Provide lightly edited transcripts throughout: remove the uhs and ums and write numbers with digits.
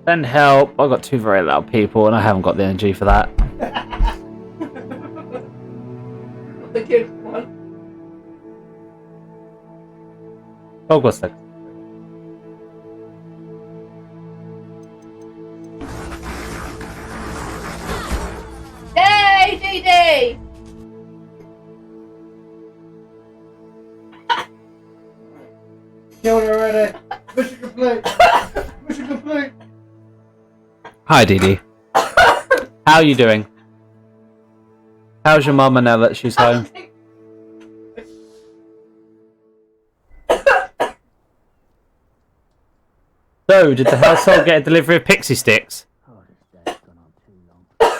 Send help. I've got two very loud people and I haven't got the energy for that. The kid one. Hogwarts Legacy. Yay, DD! Killed her already. Mission complete. Mission complete. Hi, Dee Dee. How are you doing? How's your mama now that she's home? So, did the household get a delivery of pixie sticks? Oh, this day's gone on too long.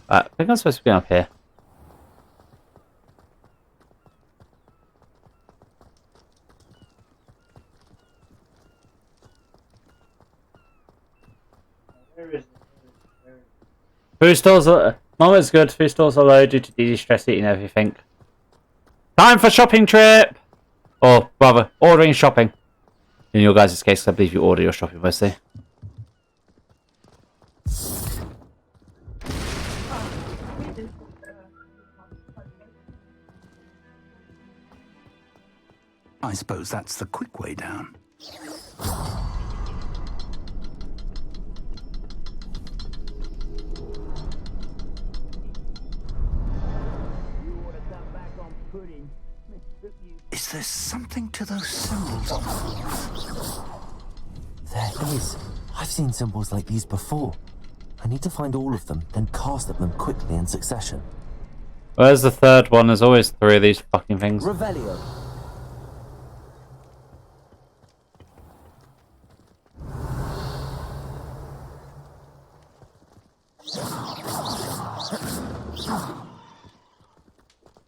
I think I'm supposed to be up here. Food stores are... Mama's good. Food stores are low due to Dee Dee stress eating everything. Time for shopping trip! Or, rather, ordering shopping. In your guys' case, I believe you order your shopping mostly. I suppose that's the quick way down. Is there something to those symbols on the walls? There is. I've seen symbols like these before. I need to find all of them, then cast at them quickly in succession. Where's the third one? There's always three of these fucking things. Revelio.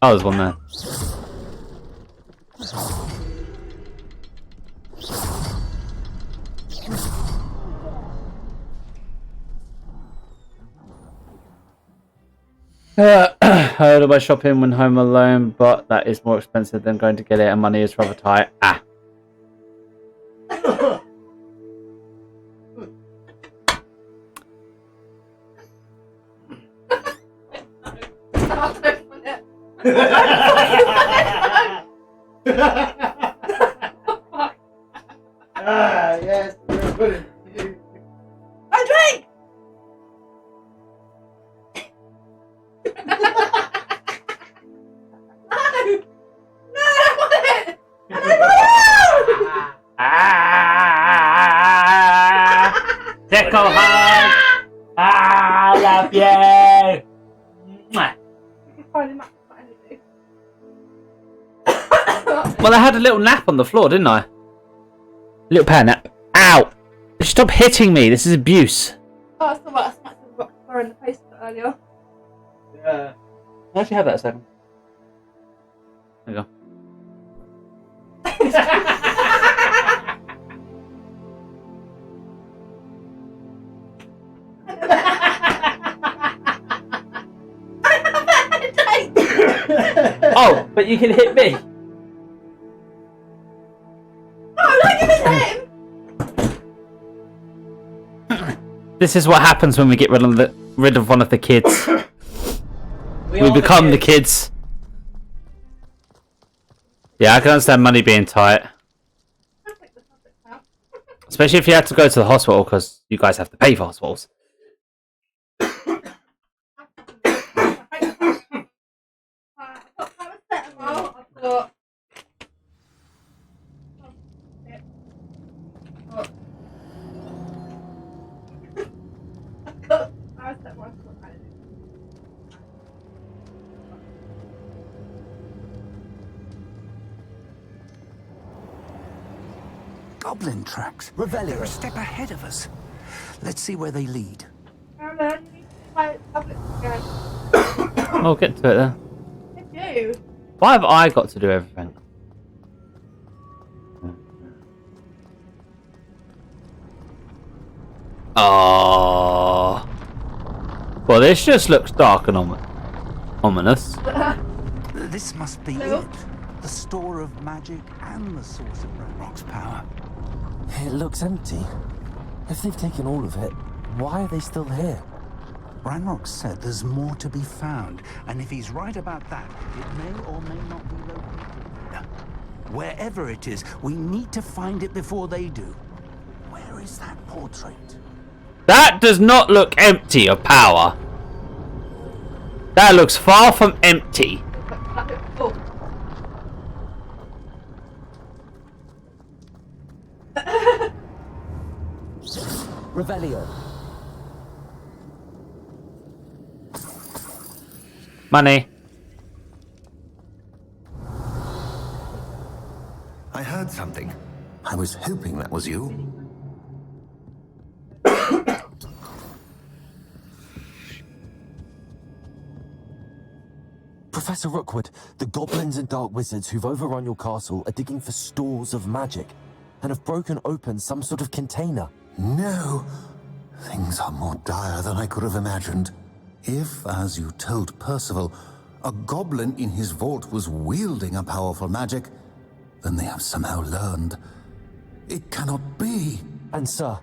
Oh, there's one there. I order my shopping when home alone, but that is more expensive than going to get it and money is rather tight. Ah. Yes, we're good at you. I drink! No, I want it! I want Tickle hard! I love you! Mwah. Well, I had a little nap on the floor, didn't I? Little power nap. Ow! Stop hitting me. This is abuse. Oh, that's the what I smacked the rock bar in the face earlier. Yeah. Why don't you have that a second? There you go. Oh, but you can hit me. Oh, don't give it to him! This is what happens when we get rid of one of the kids. We become the kids. Yeah, I can understand money being tight. Especially if you had to go to the hospital, because you guys have to pay for hospitals. Goblin tracks. Revelio. They're a step ahead of us. Let's see where they lead. I'll get to it then. You. Why have I got to do everything? Oh. Well, this just looks dark and ominous. This must be Nope. it. The store of magic and the source of Ranrock's power. It looks empty. If they've taken all of it, why are they still here? Ranrock said there's more to be found, and if he's right about that, it may or may not be located. Wherever it is, we need to find it before they do. Where is that portrait? That does not look empty of power. That looks far from empty. Oh. Revelio. Money. I heard something. I was hoping that was you. Professor Rookwood, the goblins and dark wizards who've overrun your castle are digging for stores of magic and have broken open some sort of container. No. Things are more dire than I could have imagined. If, as you told Percival, a goblin in his vault was wielding a powerful magic, then they have somehow learned. It cannot be. And sir,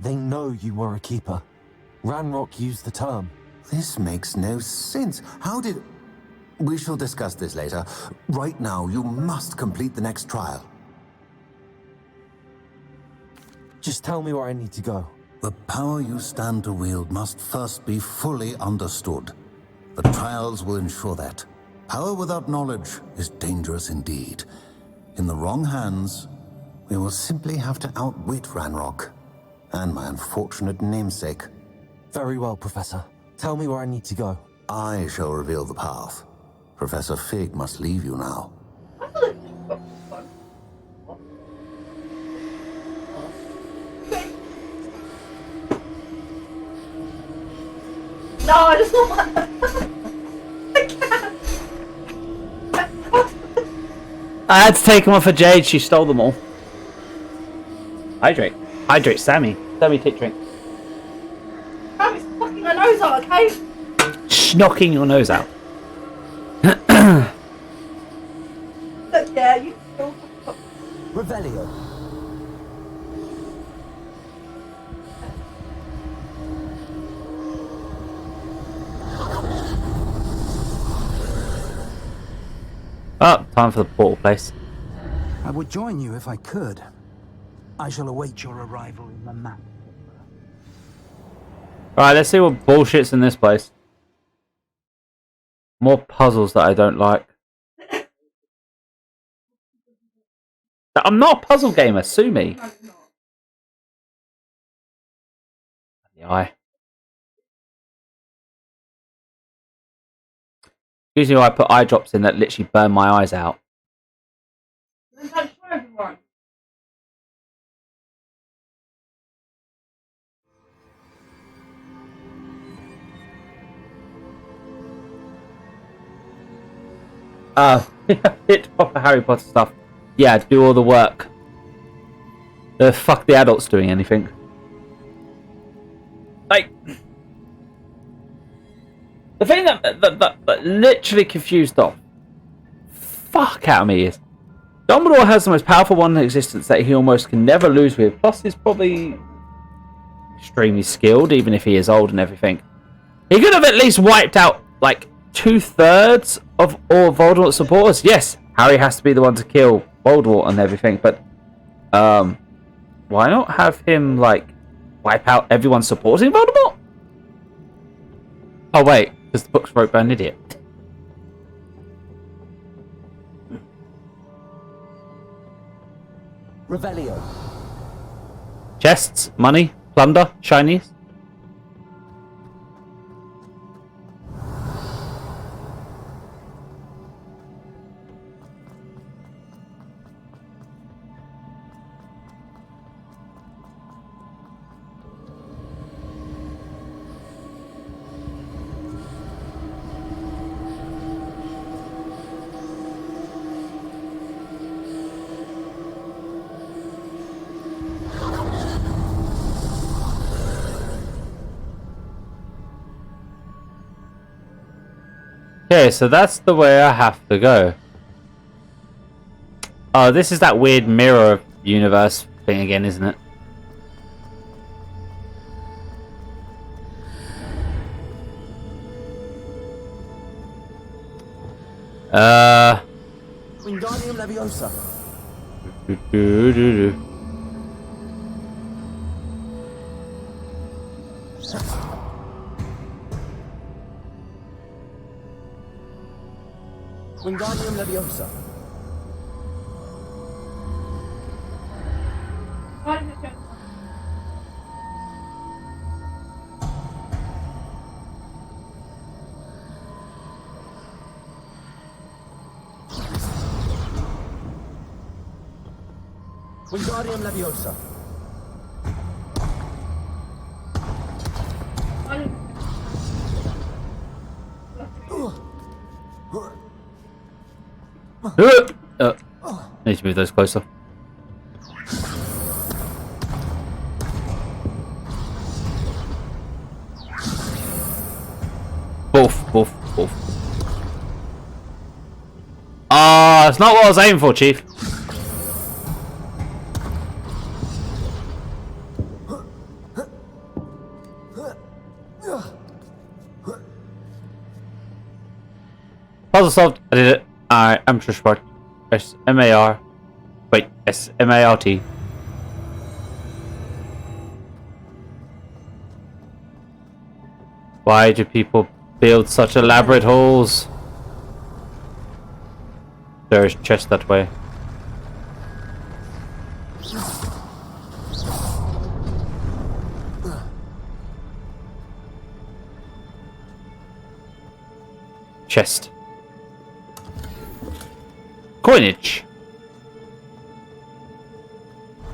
they know you were a keeper. Ranrock used the term. This makes no sense. How did... We shall discuss this later. Right now, you must complete the next trial. Just tell me where I need to go. The power you stand to wield must first be fully understood. The trials will ensure that. Power without knowledge is dangerous indeed. In the wrong hands, we will simply have to outwit Ranrock and my unfortunate namesake. Very well, Professor. Tell me where I need to go. I shall reveal the path. Professor Fig must leave you now. I thought it was fun. No, I just want that. I had to take them off of Jade. She stole them all. Hydrate. Hydrate, Sammy. Sammy, take drink. I'm fucking my nose out, okay? Knocking your nose out. Look, yeah, you still. Revelio. Oh, time for the portal place. I would join you if I could. I shall await your arrival in the map. Alright, let's see what bullshit's in this place. More puzzles that I don't like. I'm not a puzzle gamer, sue me. No, it's not. The eye. Usually I put eye drops in that literally burn my eyes out. Then don't show everyone. Hit proper Harry Potter stuff. Yeah, do all the work. Fuck the adults doing anything. Like, the thing that literally confused the fuck out of me is Dumbledore has the most powerful one in existence that he almost can never lose with. Plus, he's probably extremely skilled, even if he is old and everything. He could have at least wiped out like 2/3 of all Voldemort's supporters. Yes, Harry has to be the one to kill Voldemort and everything, but why not have him like wipe out everyone supporting Voldemort? Oh wait, because the book's wrote by an idiot. Revelio. Chests, money, plunder, shinies. Okay, so that's the way I have to go. Oh, this is that weird mirror universe thing again, isn't it? Wingardium Leviosa. Do. Wingardium Leviosa. Why did it go? Wingardium Leviosa. Why did it Need to move those closer. Both. Ah, it's not what I was aiming for, Chief. Puzzle solved. I did it. Alright, amateur sport. S-M-A-R. Wait, S-M-A-R-T. Why do people build such elaborate halls? There is chest that way. Chest. Coinage.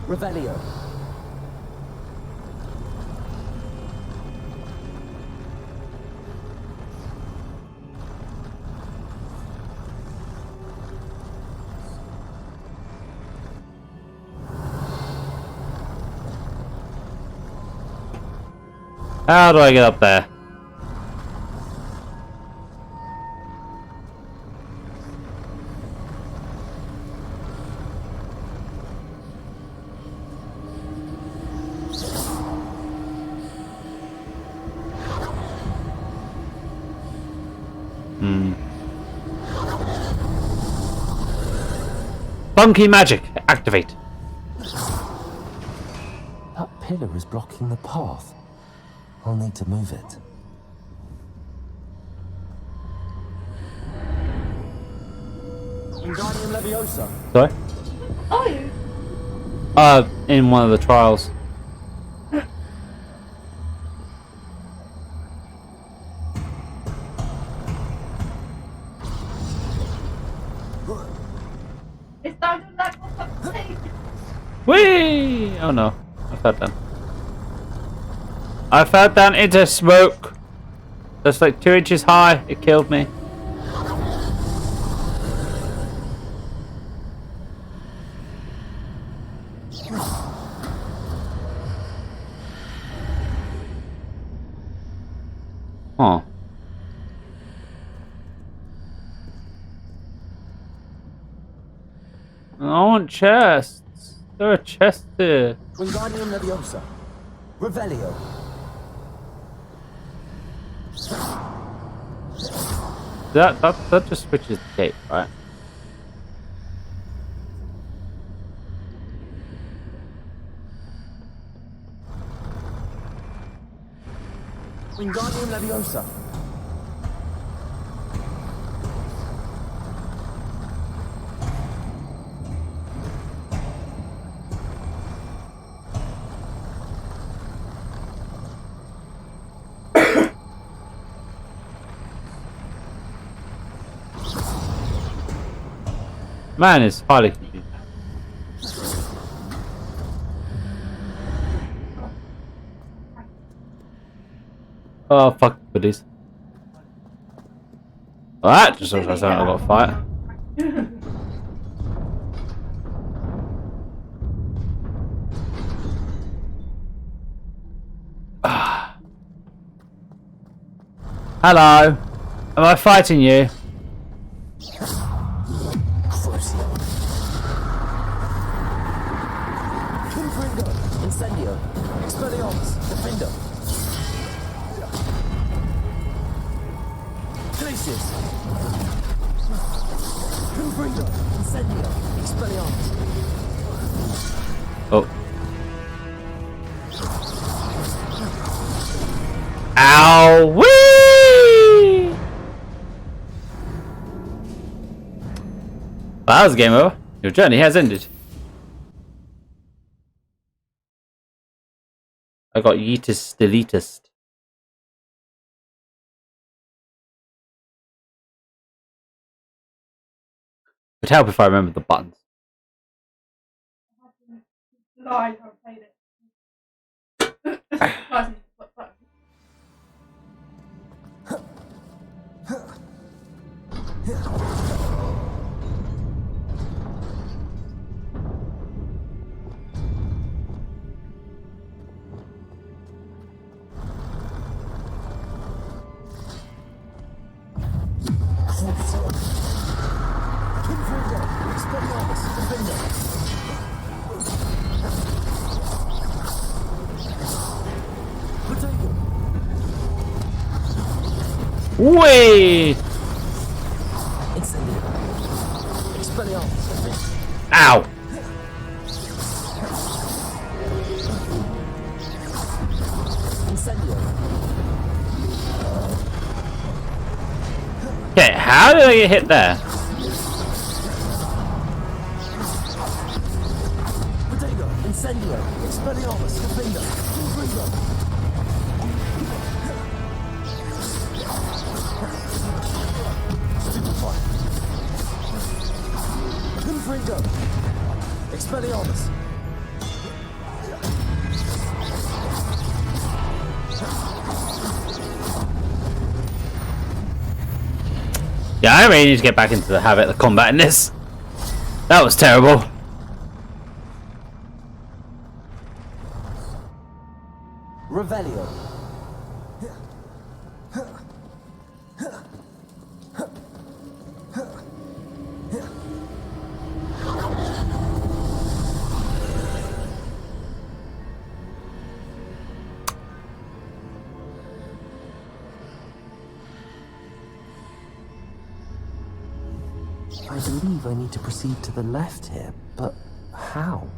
Revelio. How do I get up there? Funky magic, activate. That pillar is blocking the path. I'll need to move it. Wingardium Leviosa. Sorry? Are you? In one of the trials. It's down to that one. Whee! Oh no, I fell down. I fell down into smoke. That's like 2 inches high. It killed me. Huh. I want chests. There are chests here. Wingardium Leviosa. Revelio. That just switches the tape, right? Wingardium Leviosa. Man, it's highly confusing. Oh, fuck goodies. Well, that just looks like something I've got to fight. Hello. Am I fighting you? Confringo, Incendio, Expelliarmus, Defender. Glacius. Confringo, Incendio, Expelliarmus. Oh. Ow! Whee! Well, that was game over. Your journey has ended. I got yeetus deletus. Would help if I remembered the buttons. Live, I played it. License, what button? Confringo, Expelliarmus, Defender. Potato. Wait! Incendio. Expelliarmus, Defender. Ow! Incendio. Okay, how did I get hit there? Potato. Incendio. Expelliarmus, Defender. Confringo. Stupefy. Confringo. Expelliarmus. Yeah, I really need to get back into the habit of combat in this. That was terrible. Revelio. I believe I need to proceed to the left here, but how?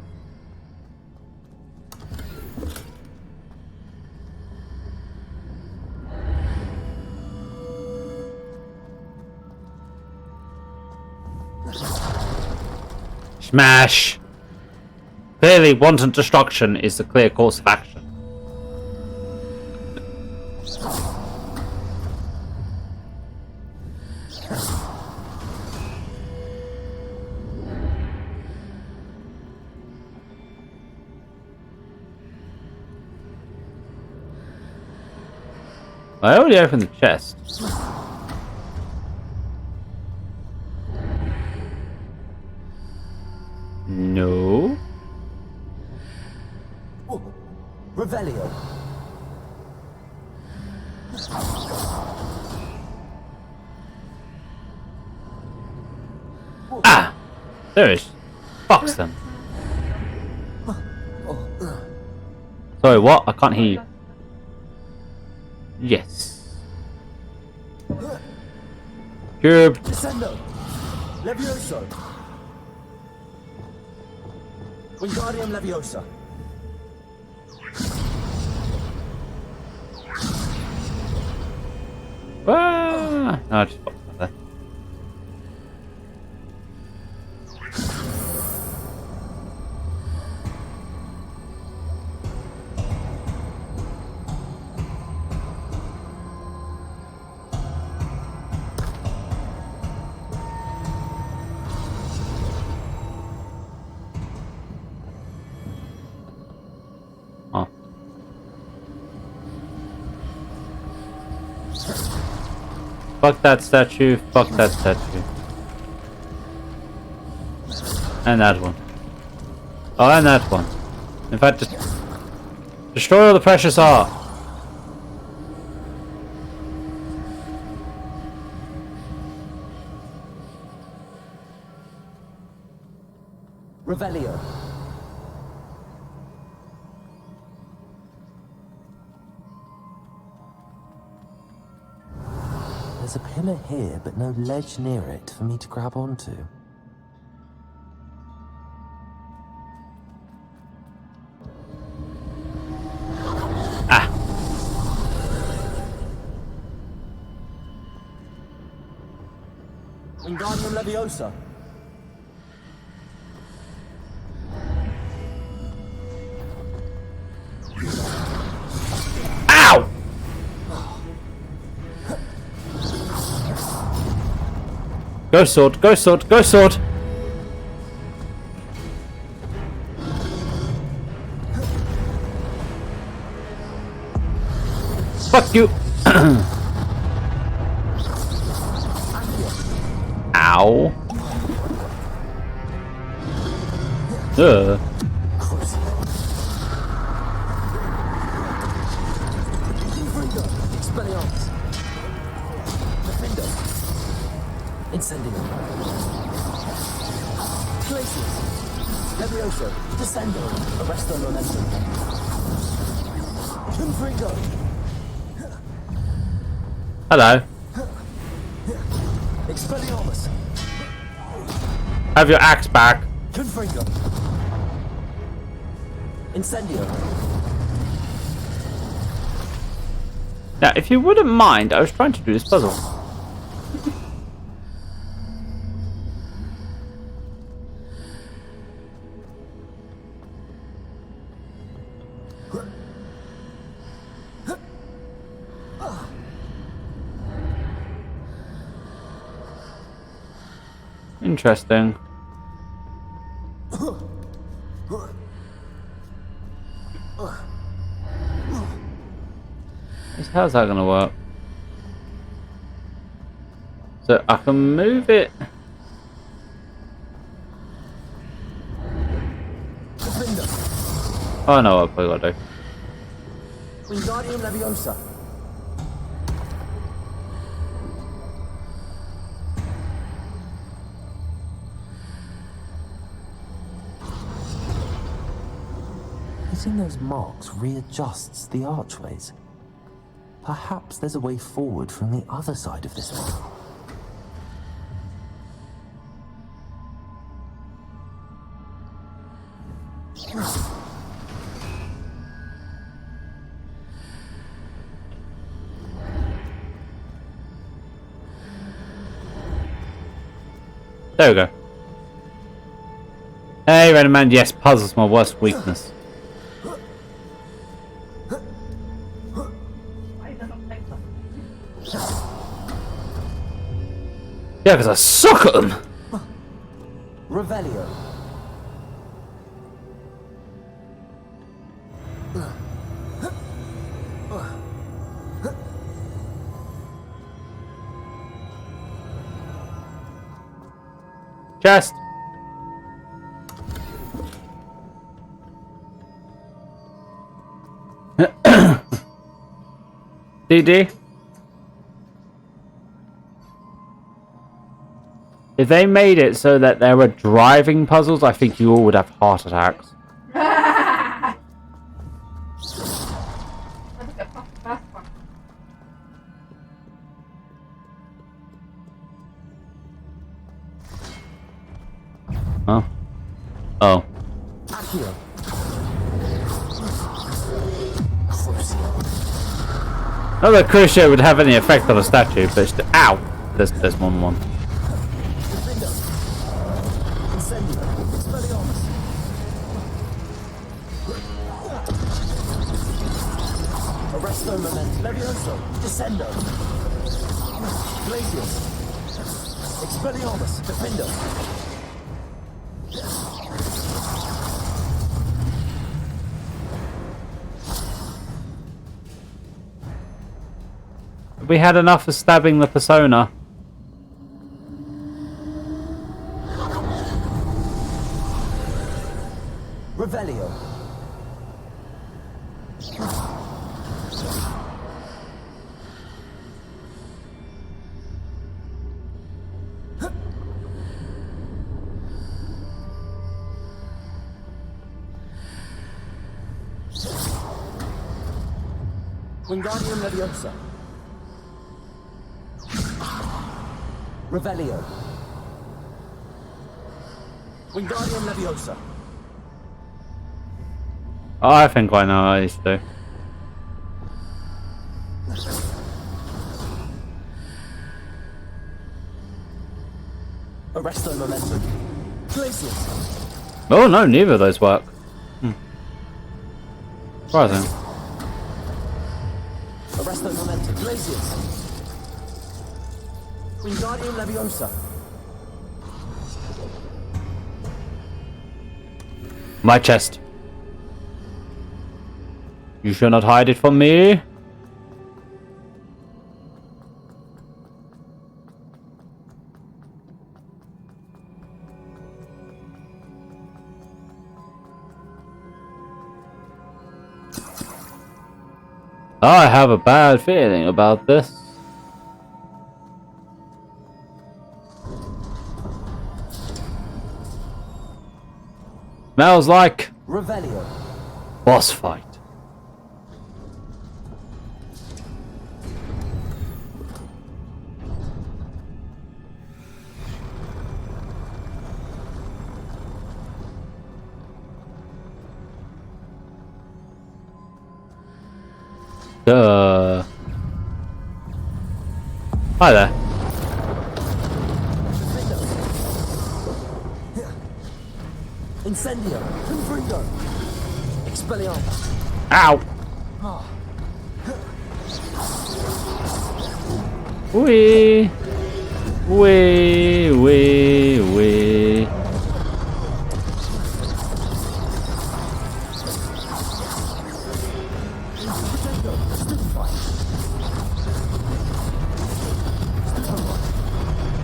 Smash! Clearly, wanton destruction is the clear course of action. I already opened the chest. No. Oh, Revelio. Ah! There is. Box them. Sorry, what? I can't hear you. Yes. Cube. Descendo. Levioso. Wingardium Leviosa. Ah! No, I just boxed that there. Oh. Fuck that statue, fuck that statue. And that one. Oh, and that one. In fact, destroy all the precious art. Revelio. There's a pillar here, but no ledge near it for me to grab onto. Wingardium Leviosa. Ow! Go sword, go sword, go sword! Fuck you! Ow. Ugh. Expelliarmus. Defender. Incendio. Glacius. Levioso. Descendo. Arresto Momentum. Confringo. Hello. Expelliarmus. Have your axe back. Confringo. Incendio. Now, if you wouldn't mind, I was trying to do this puzzle. Interesting. How's that gonna work? So I can move it. Oh no, I've probably got to do. Wingardium Leviosa. Hitting those marks readjusts the archways. Perhaps there's a way forward from the other side of this one. There we go. Hey, Random Man, yes, puzzle's my worst weakness. Yeah, because I suck at them. Revelio. Chest. DD. If they made it so that there were driving puzzles, I think you all would have heart attacks. Huh? Oh. Accio. Not that Crucio would have any effect on a statue, but it's ow! There's one. Arresto Momentum. Levioso. Descendo. Glacius. Expelliarmus. Defendo. We had enough of stabbing the persona. Revelio. Wingardium Leviosa. Revelio. Wingardium Leviosa. I think I know what these do. Arresto Momentum. Glacius. Oh no, neither of those work. Surprising. Arresto Momentum. Glacius. Wingardium Leviosa. My chest. You shall not hide it from me. I have a bad feeling about this. Smells like Revelio. boss fight. Hi there. Incendio. Confringo. Expelliarmus. Ow! Wee! Wee! Wee! Wee!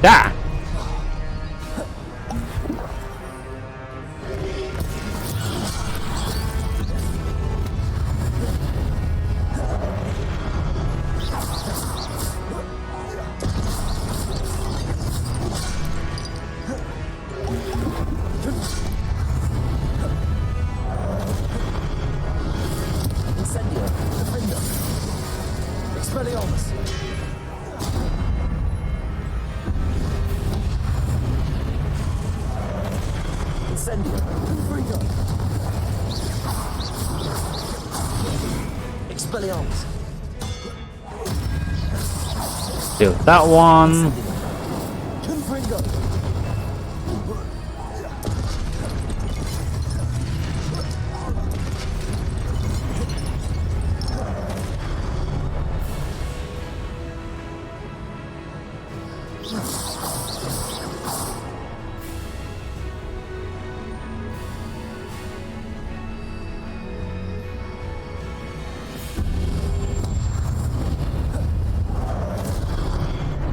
Da! Incendio. Confringo. Expelliarmus. Incendio. Confringo. Expelliarmus. Deal with that one. Confringo.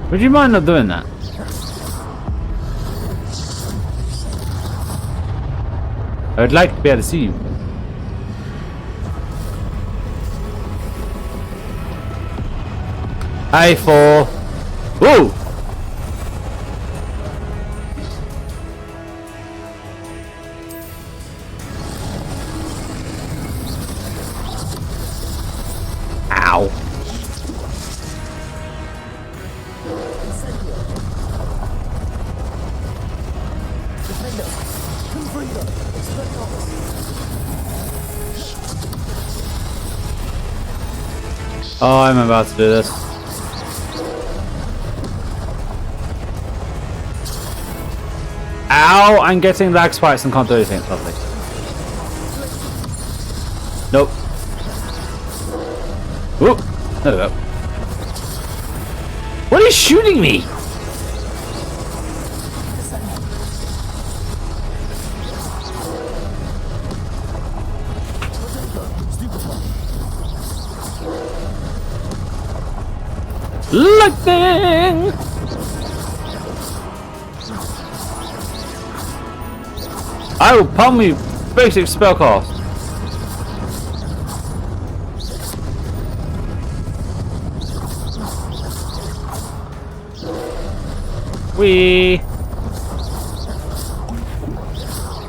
Would you mind not doing that? I would like to be able to see you. Hi, four. Woo! Ow. Oh, I'm about to do this. Ow! I'm getting lag spikes and can't do anything. Lovely. Nope. Whoop! There we go. What is shooting me? Lightning! I will palm me basic spell cost. Wee!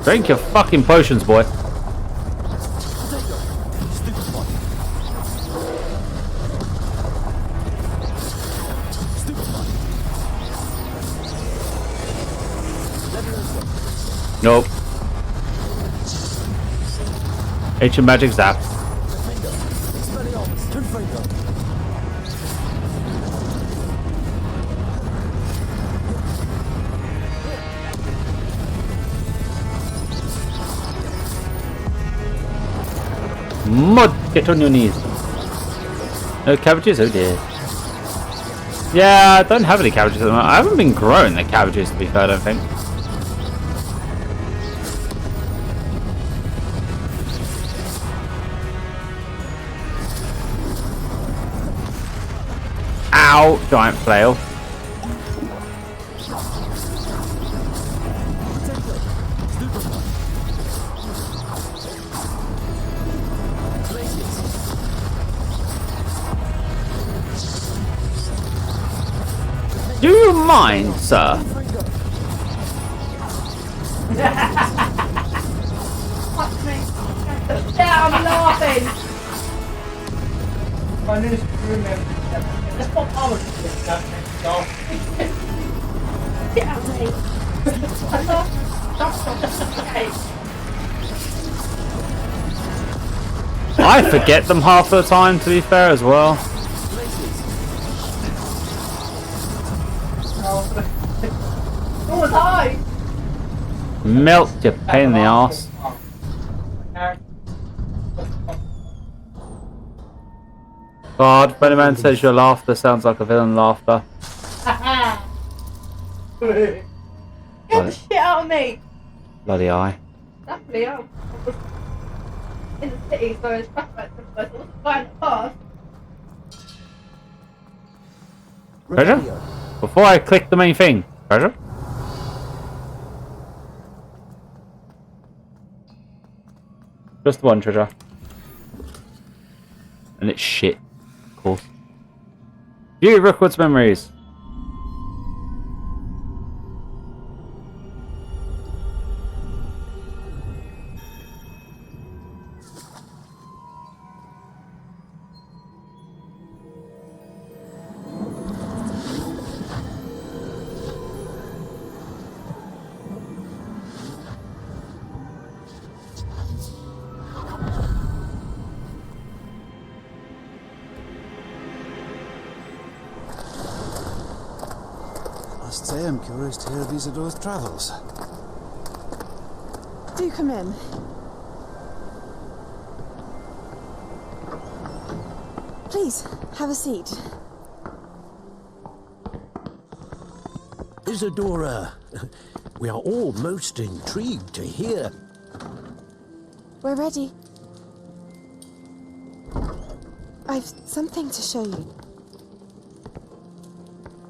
Drink your fucking potions, boy. Nope. Ancient magic zap. Mud, get on your knees. No cabbages? Oh dear. Yeah, I don't have any cabbages at the moment. I haven't been growing the cabbages, to be fair, I don't think. Ow! Giant flail. Do you mind, sir? Fuck me. Yeah, I'm laughing. My news remember. That's what I was just Get out of me. I laughed. I forget them half the time, to be fair, as well. What was I? Melt, you pain in the arse. God, if any man says your laughter sounds like a villain laughter. Get the shit out of me. Bloody eye. Definitely, I was in the city, so it's flashbacks to I was flying past. Treasure? Before I click the main thing. Treasure? Just one treasure. And it's shit, of course. View Rookwood's memories. Must say I'm curious to hear of Isidore's travels. Do come in. Please, have a seat. Isadora, we are all most intrigued to hear. We're ready. I've something to show you.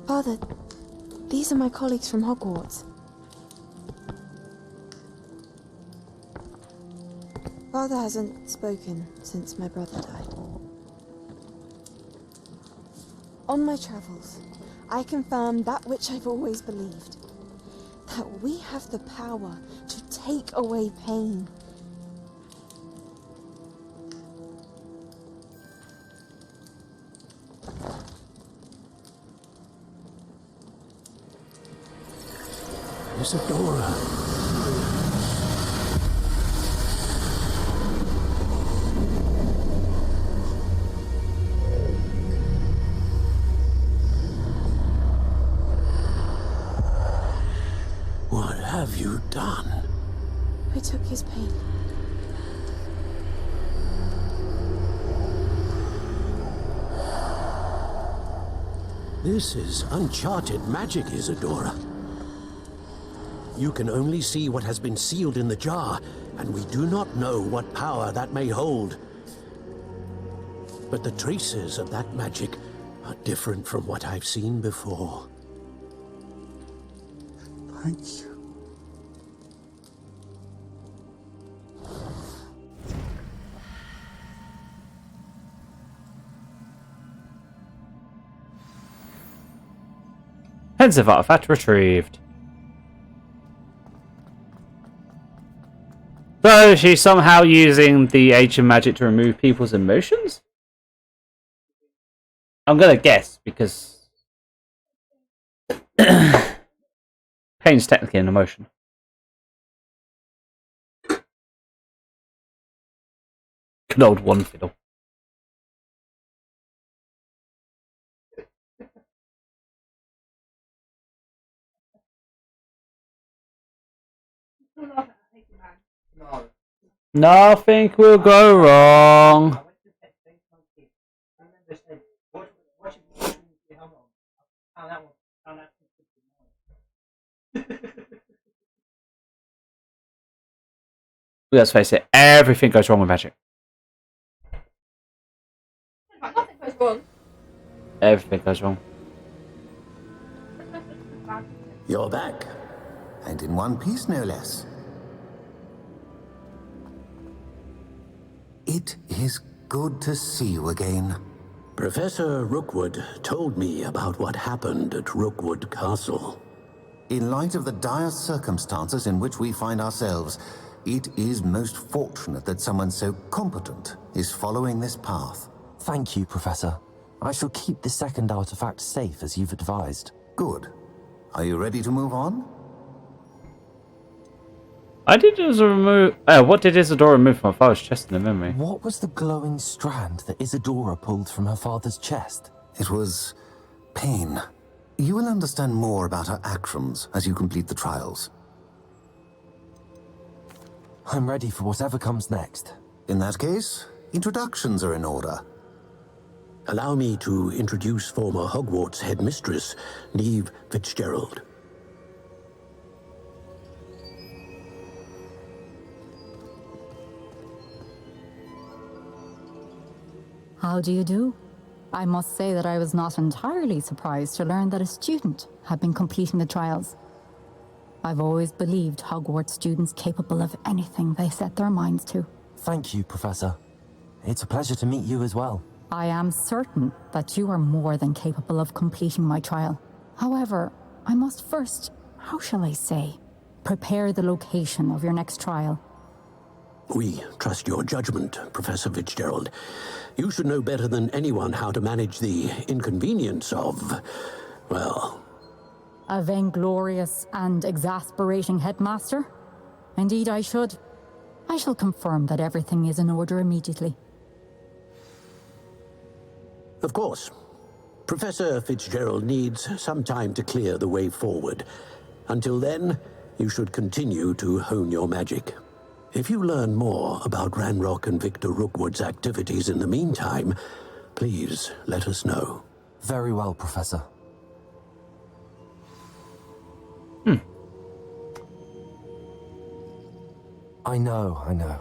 Father, these are my colleagues from Hogwarts. Father hasn't spoken since my brother died. On my travels, I confirmed that which I've always believed. That we have the power to take away pain. Isadora. What have you done? I took his pain. This is uncharted magic, Isadora. You can only see what has been sealed in the jar, and we do not know what power that may hold. But the traces of that magic are different from what I've seen before. Thank you. Pensive artifact retrieved. So she's somehow using the ancient magic to remove people's emotions? I'm gonna guess because pain's technically an emotion. Good old one fiddle. No. Nothing will go wrong. Let's face it, everything goes wrong with magic. Nothing goes wrong. Everything goes wrong. You're back. And in one piece, no less. It is good to see you again. Professor Rookwood told me about what happened at Rookwood Castle. In light of the dire circumstances in which we find ourselves, it is most fortunate that someone so competent is following this path. Thank you, Professor. I shall keep the second artifact safe as you've advised. Good. Are you ready to move on? I did remove. What did Isadora remove from her father's chest in the memory? What was the glowing strand that Isadora pulled from her father's chest? It was pain. You will understand more about her actions as you complete the trials. I'm ready for whatever comes next. In that case, introductions are in order. Allow me to introduce former Hogwarts headmistress, Neve Fitzgerald. How do you do? I must say that I was not entirely surprised to learn that a student had been completing the trials. I've always believed Hogwarts students capable of anything they set their minds to. Thank you, Professor. It's a pleasure to meet you as well. I am certain that you are more than capable of completing my trial. However, I must first, how shall I say, prepare the location of your next trial. We trust your judgment, Professor Fitzgerald. You should know better than anyone how to manage the inconvenience of, well... A vainglorious and exasperating headmaster? Indeed I should. I shall confirm that everything is in order immediately. Of course. Professor Fitzgerald needs some time to clear the way forward. Until then, you should continue to hone your magic. If you learn more about Ranrock and Victor Rookwood's activities in the meantime, please let us know. Very well, Professor. I know.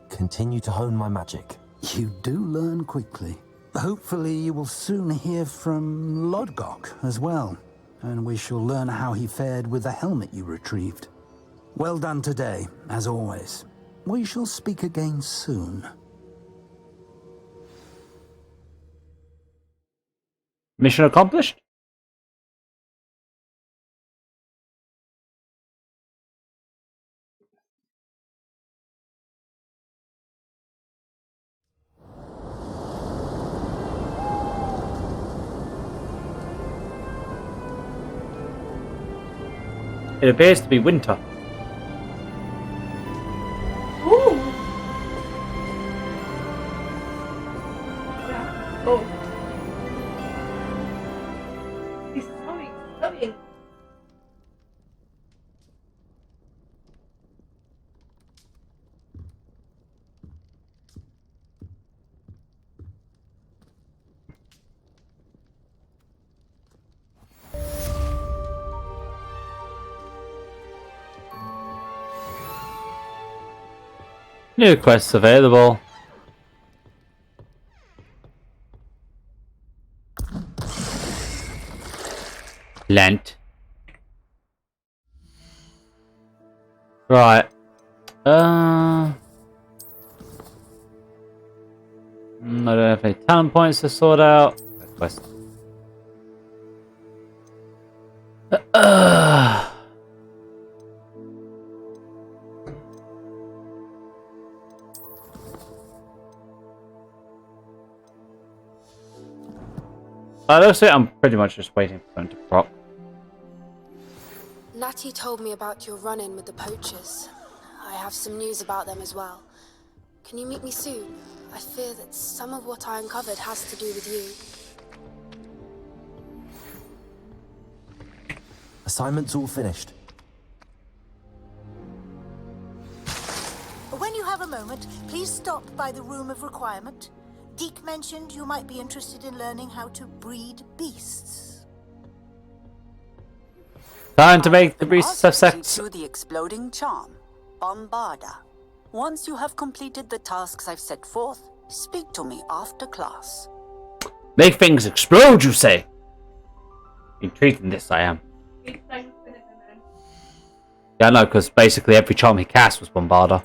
Continue to hone my magic. You do learn quickly. Hopefully you will soon hear from Lodgok as well, and we shall learn how he fared with the helmet you retrieved. Well done today, as always. We shall speak again soon. Mission accomplished? It appears to be winter. Ooh. Yeah. Oh. He's snowing. New quests available. Lent. Right. I don't have any talent points to sort out. Quest. That's it. I'm pretty much just waiting for them to proc. Natty told me about your run-in with the poachers. I have some news about them as well. Can you meet me soon? I fear that some of what I uncovered has to do with you. Assignment's all finished. When you have a moment, please stop by the Room of Requirement. Deke mentioned you might be interested in learning how to breed beasts. Time to make the beasts have sex. To the exploding charm, Bombarda. Once you have completed the tasks I've set forth, speak to me after class. Make things explode, you say? Intrigued in this, I am. Yeah, I know, because basically every charm he cast was Bombarda.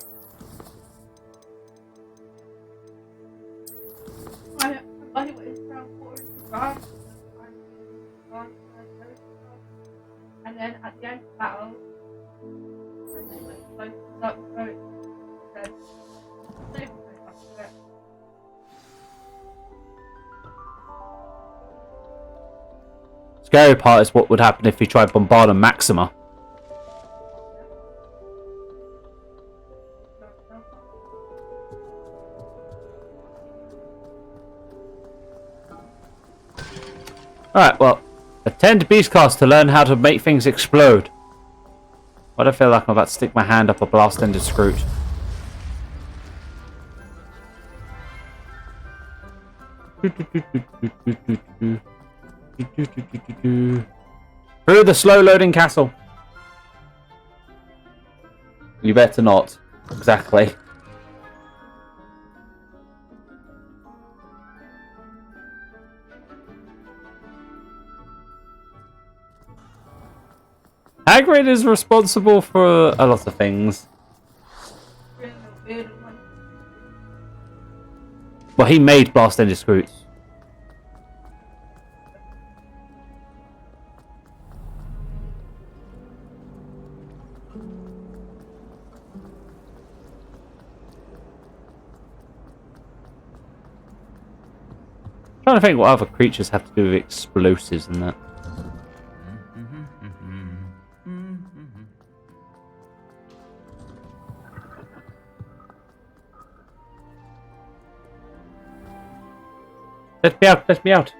And then at the end of the battle, and then it like up so it says, "Save it." Scary part is what would happen if he tried Bombarda Maxima. Alright, well, attend Beastcast to learn how to make things explode. Why do I feel like I'm about to stick my hand up a blast-ended scroot? Through the slow-loading castle. You better not. Exactly. Hagrid is responsible for a lot of things. Well, he made blast-ended scroots. Trying to think what other creatures have to do with explosives and that. Let me out, let me out.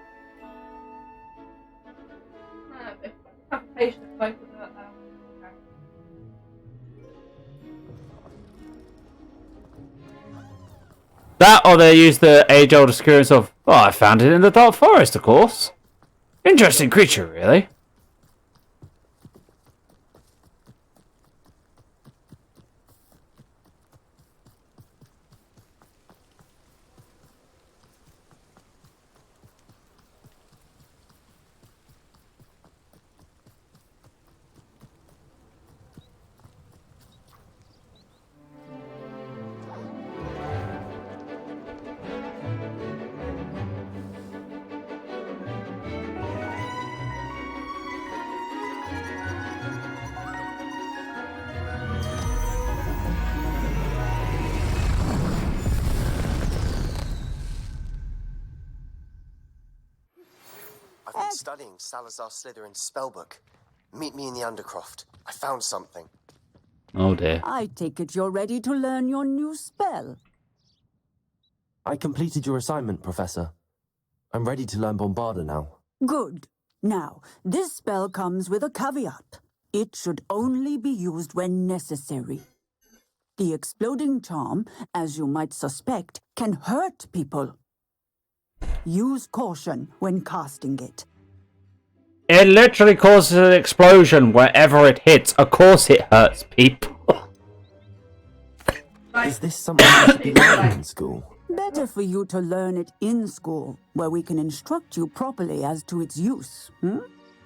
That or they use the age-old experience of, oh, I found it in the dark forest, of course. Interesting creature, really. I've been studying Salazar Slytherin's spellbook. Meet me in the Undercroft. I found something. Oh dear. I take it you're ready to learn your new spell. I completed your assignment, Professor. I'm ready to learn Bombarda now. Good. Now, this spell comes with a caveat. It should only be used when necessary. The exploding charm, as you might suspect, can hurt people. Use caution when casting it. It literally causes an explosion wherever it hits. Of course it hurts people. Is this something I should be learning in school? Better for you to learn it in school, where we can instruct you properly as to its use.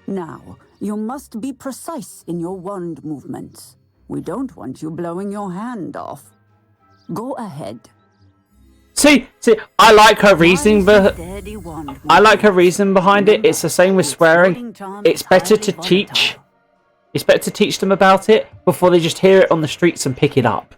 Now, you must be precise in your wand movements. We don't want you blowing your hand off. Go ahead. See, I like her reasoning, but I like her reason behind it. It's the same with swearing. It's better to teach. It's better to teach them about it before they just hear it on the streets and pick it up.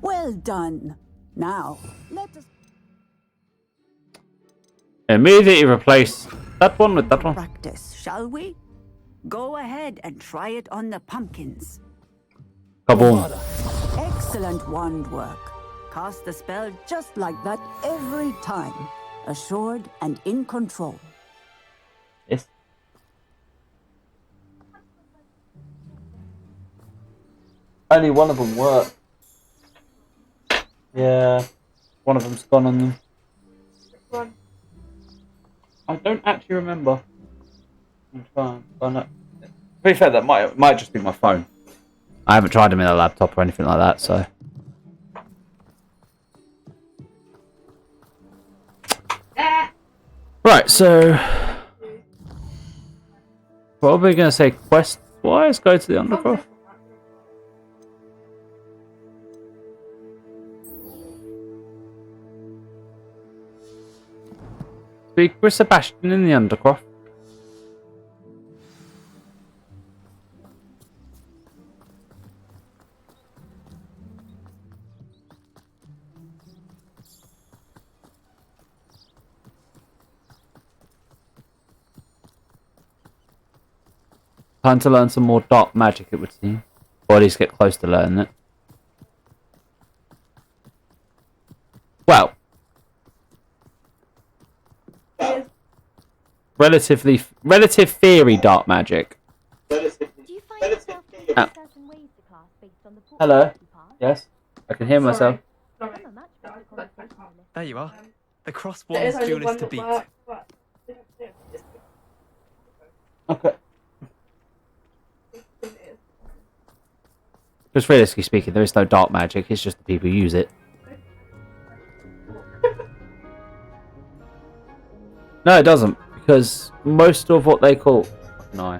Well done. Now, let us Immediately replace that one with that one. practice, shall we? Go ahead and try it on the pumpkins. Kaboom. Excellent wand work. Cast the spell just like that every time. Assured and in control. Yes. Only one of them worked. Yeah. One of them's gone on them. One. I don't actually remember. I'm trying. To be fair, that might just be my phone. I haven't tried them in a laptop or anything like that, so. Right, so. What are we going to say? Quest-wise? Go to the Undercroft? Speak with Sebastian in the Undercroft. Time to learn some more dark magic, it would seem. Or at least get close to learning it. Well. Relative theory dark magic. Hello. Yes. I can hear myself. There you are. The cross-one's duelist to beat. Okay. Just realistically speaking, there is no dark magic, it's just the people who use it. No, it doesn't, because most of what they call... No.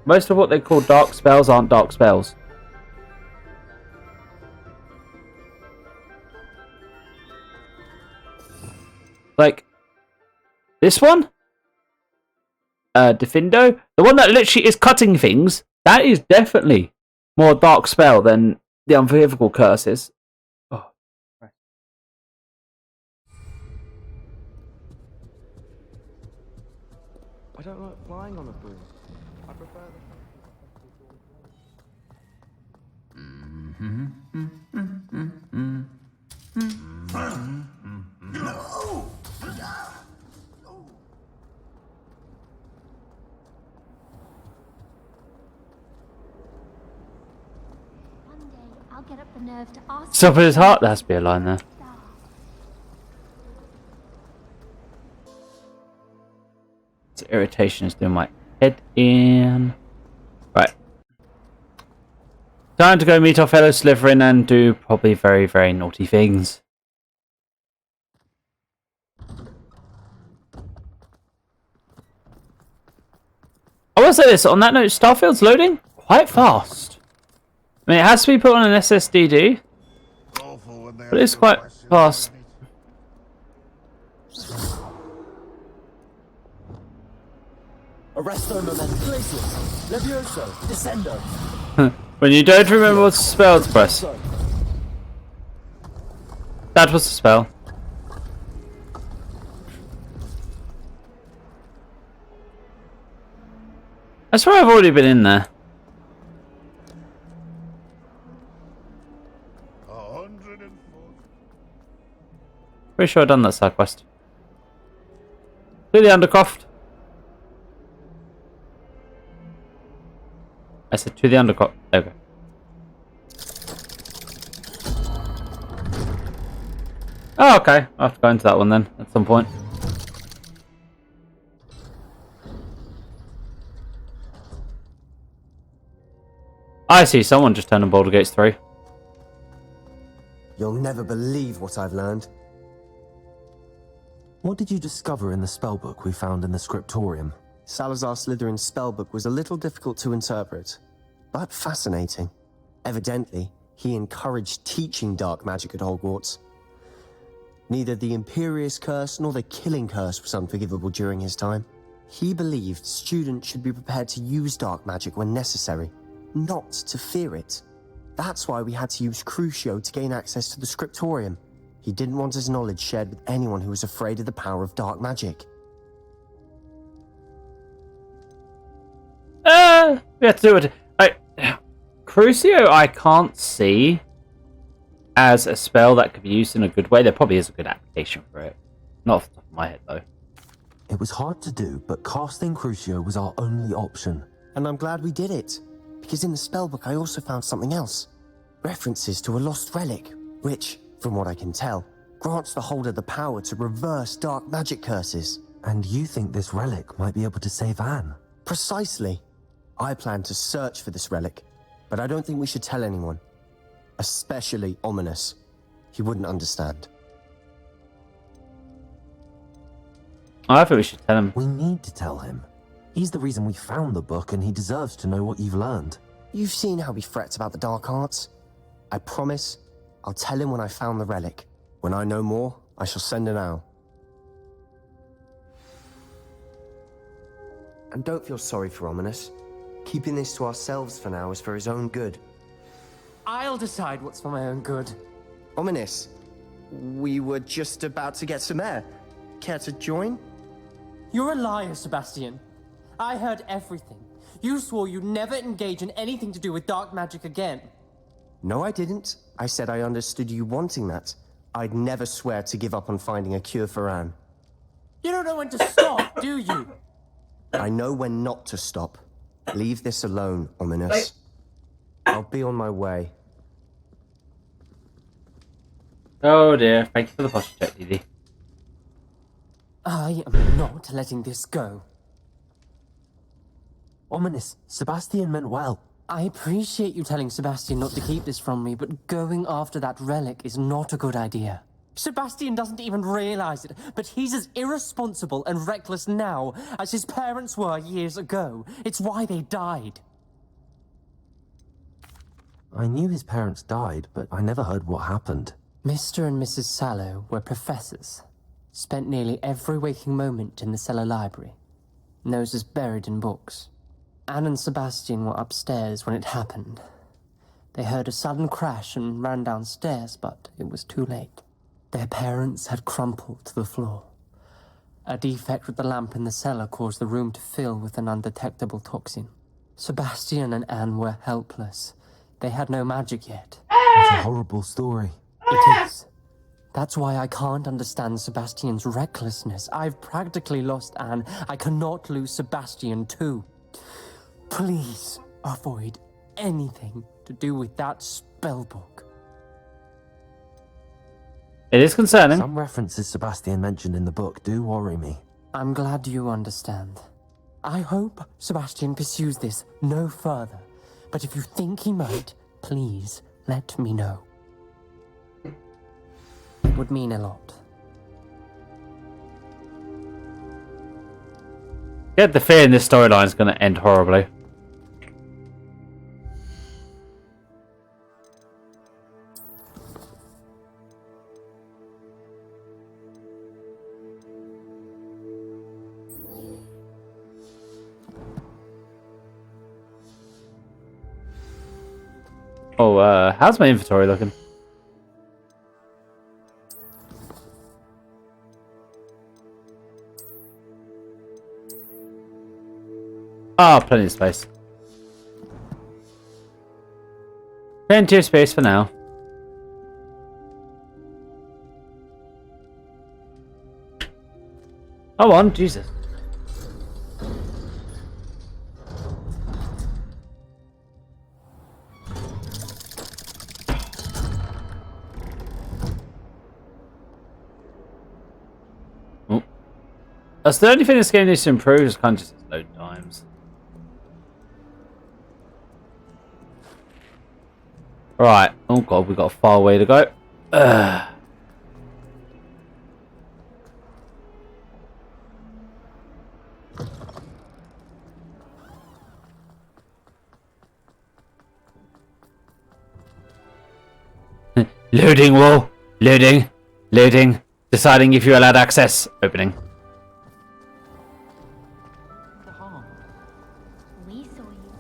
Most of what they call dark spells aren't dark spells. Like, this one? Defindo? The one that literally is cutting things, that is definitely more dark spell than the unforgivable curses. Oh. I don't like flying on a broom. I prefer I'll get up the nerve to ask. Stop at his heart, there has to be a line there. This irritation is doing my head in. Right. Time to go meet our fellow Slytherin and do probably very, very naughty things. I will say this, on that note, Starfield's loading quite fast. I mean, it has to be put on an SSDD, but it's quite fast. Arresto momentum. Glacius. Levioso. Descendo. When you don't remember what spell to press. That was the spell. I swear I've already been in there. Pretty sure I've done that side quest. To the Undercroft. I said to the Undercroft. Okay. Oh, okay. I'll have to go into that one then at some point. I see. Someone just turned on Boulder Gates 3. You'll never believe what I've learned. What did you discover in the spellbook we found in the scriptorium? Salazar Slytherin's spellbook was a little difficult to interpret, but fascinating. Evidently, he encouraged teaching dark magic at Hogwarts. Neither the Imperious Curse nor the Killing Curse was unforgivable during his time. He believed students should be prepared to use dark magic when necessary, not to fear it. That's why we had to use Crucio to gain access to the scriptorium. He didn't want his knowledge shared with anyone who was afraid of the power of dark magic. We have to do it. Crucio, I can't see as a spell that could be used in a good way. There probably is a good application for it. Not off the top of my head, though. It was hard to do, but casting Crucio was our only option. And I'm glad we did it, because in the spellbook I also found something else. References to a lost relic, which, from what I can tell, grants the holder the power to reverse dark magic curses. And you think this relic might be able to save Anne? Precisely. I plan to search for this relic, but I don't think we should tell anyone. Especially Ominous. He wouldn't understand. I think we should tell him. We need to tell him. He's the reason we found the book, and he deserves to know what you've learned. You've seen how he frets about the dark arts. I promise I'll tell him when I found the relic. When I know more, I shall send an owl. And don't feel sorry for Ominous. Keeping this to ourselves for now is for his own good. I'll decide what's for my own good. Ominous, we were just about to get some air. Care to join? You're a liar, Sebastian. I heard everything. You swore you'd never engage in anything to do with dark magic again. No, I didn't. I said I understood you wanting that. I'd never swear to give up on finding a cure for Anne. You don't know when to stop, do you? I know when not to stop. Leave this alone, Ominous. I'll be on my way. Oh dear, thank you for the posture check, Didi. I am not letting this go. Ominous, Sebastian meant well. I appreciate you telling Sebastian not to keep this from me, but going after that relic is not a good idea. Sebastian doesn't even realize it, but he's as irresponsible and reckless now as his parents were years ago. It's why they died. I knew his parents died, but I never heard what happened. Mr. and Mrs. Sallow were professors. Spent nearly every waking moment in the cellar library. Noses buried in books. Anne and Sebastian were upstairs when it happened. They heard a sudden crash and ran downstairs, but it was too late. Their parents had crumpled to the floor. A defect with the lamp in the cellar caused the room to fill with an undetectable toxin. Sebastian and Anne were helpless. They had no magic yet. It's a horrible story. It is. That's why I can't understand Sebastian's recklessness. I've practically lost Anne. I cannot lose Sebastian too. Please avoid anything to do with that spellbook. It is concerning. Some references Sebastian mentioned in the book do worry me. I'm glad you understand. I hope Sebastian pursues this no further. But if you think he might, please let me know. It would mean a lot. Get the feeling this storyline is going to end horribly. Oh, how's my inventory looking? Ah, plenty of space. Plenty of space for now. Oh, on, Jesus. Oh. That's the only thing this game needs to improve is kind of just load times. Right. Oh god, we've got a far way to go. Ugh. Loading wall. Loading. Loading. Deciding if you're allowed access. Opening. We saw you.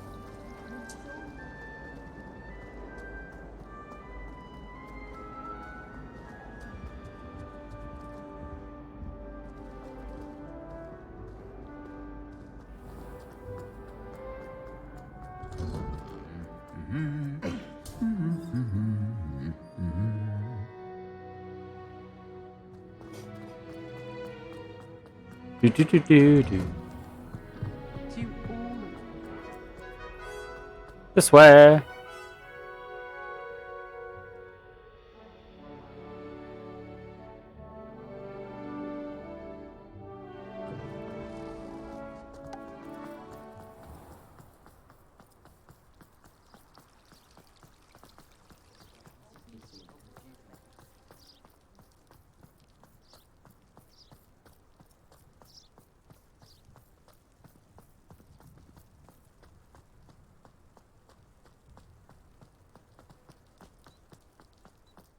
Do do do do do. This way.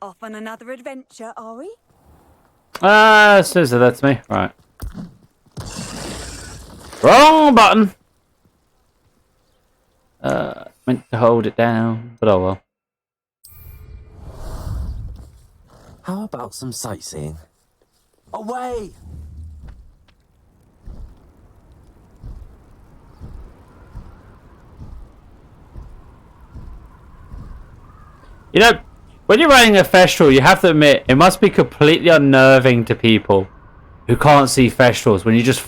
Off on another adventure, are we? Susan, that's me. Right. Wrong button! Meant to hold it down, but oh well. How about some sightseeing? Away! You know, when you're running a festival, you have to admit, it must be completely unnerving to people who can't see festivals when you just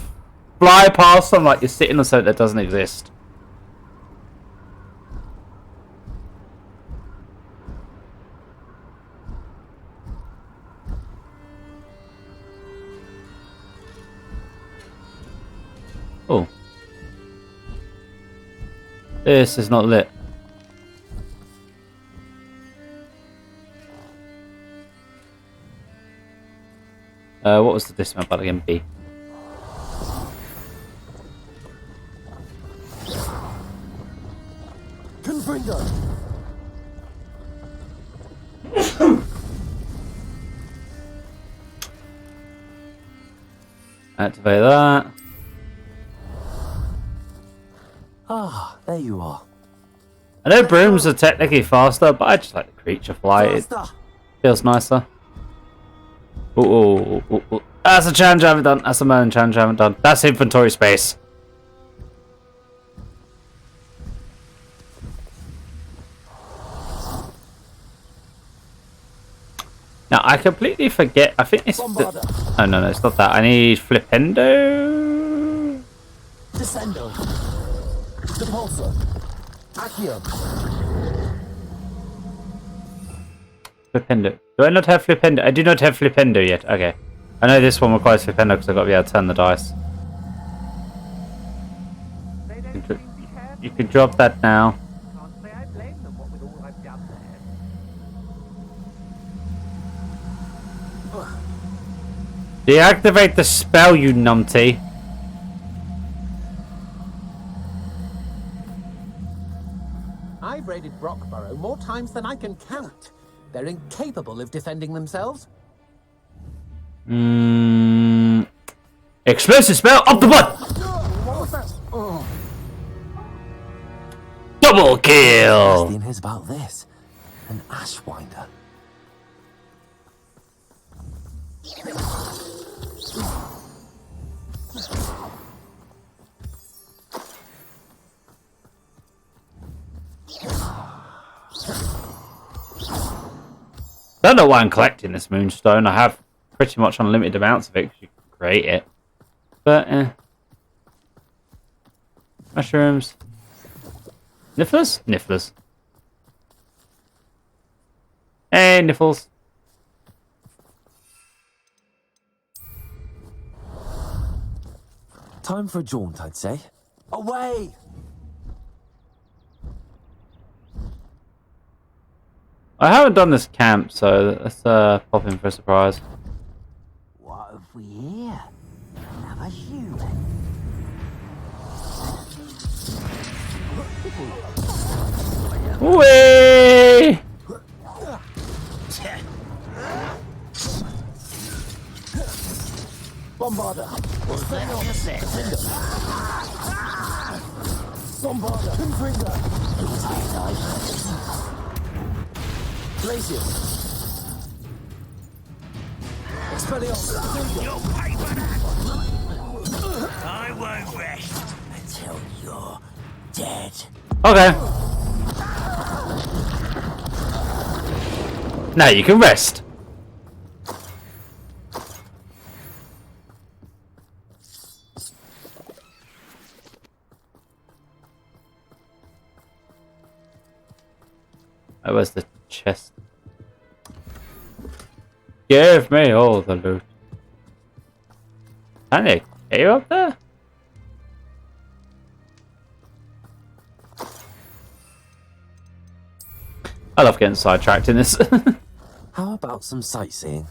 fly past them like you're sitting on something that doesn't exist. Oh. This is not lit. What was the dismount button again? B. Confringo! Activate that. Ah, there you are. I know brooms are technically faster, but I just like the creature fly. It feels nicer. Ooh. That's a challenge I haven't done. That's a man challenge I haven't done. That's inventory space. Now I completely forget. I think it's. Oh no, it's not that. I need Flipendo. Descendo. Depulsor. Accio. Flipendo. Do I not have Flipendo? I do not have Flipendo yet. Okay. I know this one requires Flipendo because I've got to be able to turn the dice. You can drop that now. Deactivate the spell, you numpty. I've raided Brockborough more times than I can count. They're incapable of defending themselves. Explosive spell up the butt. What was that? Oh. Double kill. Sebastian hears about this. An Ashwinder. I don't know why I'm collecting this moonstone. I have pretty much unlimited amounts of it because you can create it. But, mushrooms. Nifflers? Nifflers. Hey, Niffles. Time for a jaunt, I'd say. Away! I haven't done this camp, so let's pop in for a surprise. What have we here? Another human. Whee! Bombarder! Defender! Bombarder! Confringo! Glacier! Expelliarmus! I won't rest until you're dead. Okay. Now you can rest. where's the chest? Give me all the loot. Can they cave up there? I love getting sidetracked in this. How about some sightseeing?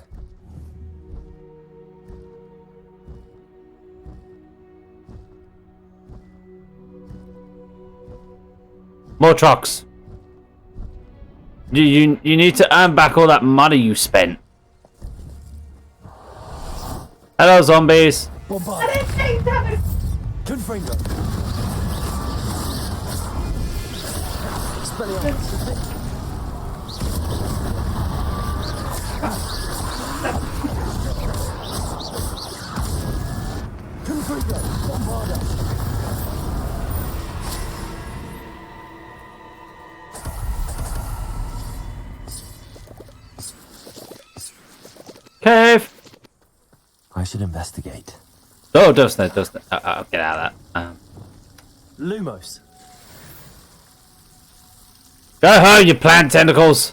More trucks. You need to earn back all that money you spent. Hello, zombies. I didn't think that. Confringo. Confringo. Bombarda. Cave. I should investigate. Oh, doesn't it? Doesn't it? I'll get out of that. Lumos. Go home, you plant tentacles.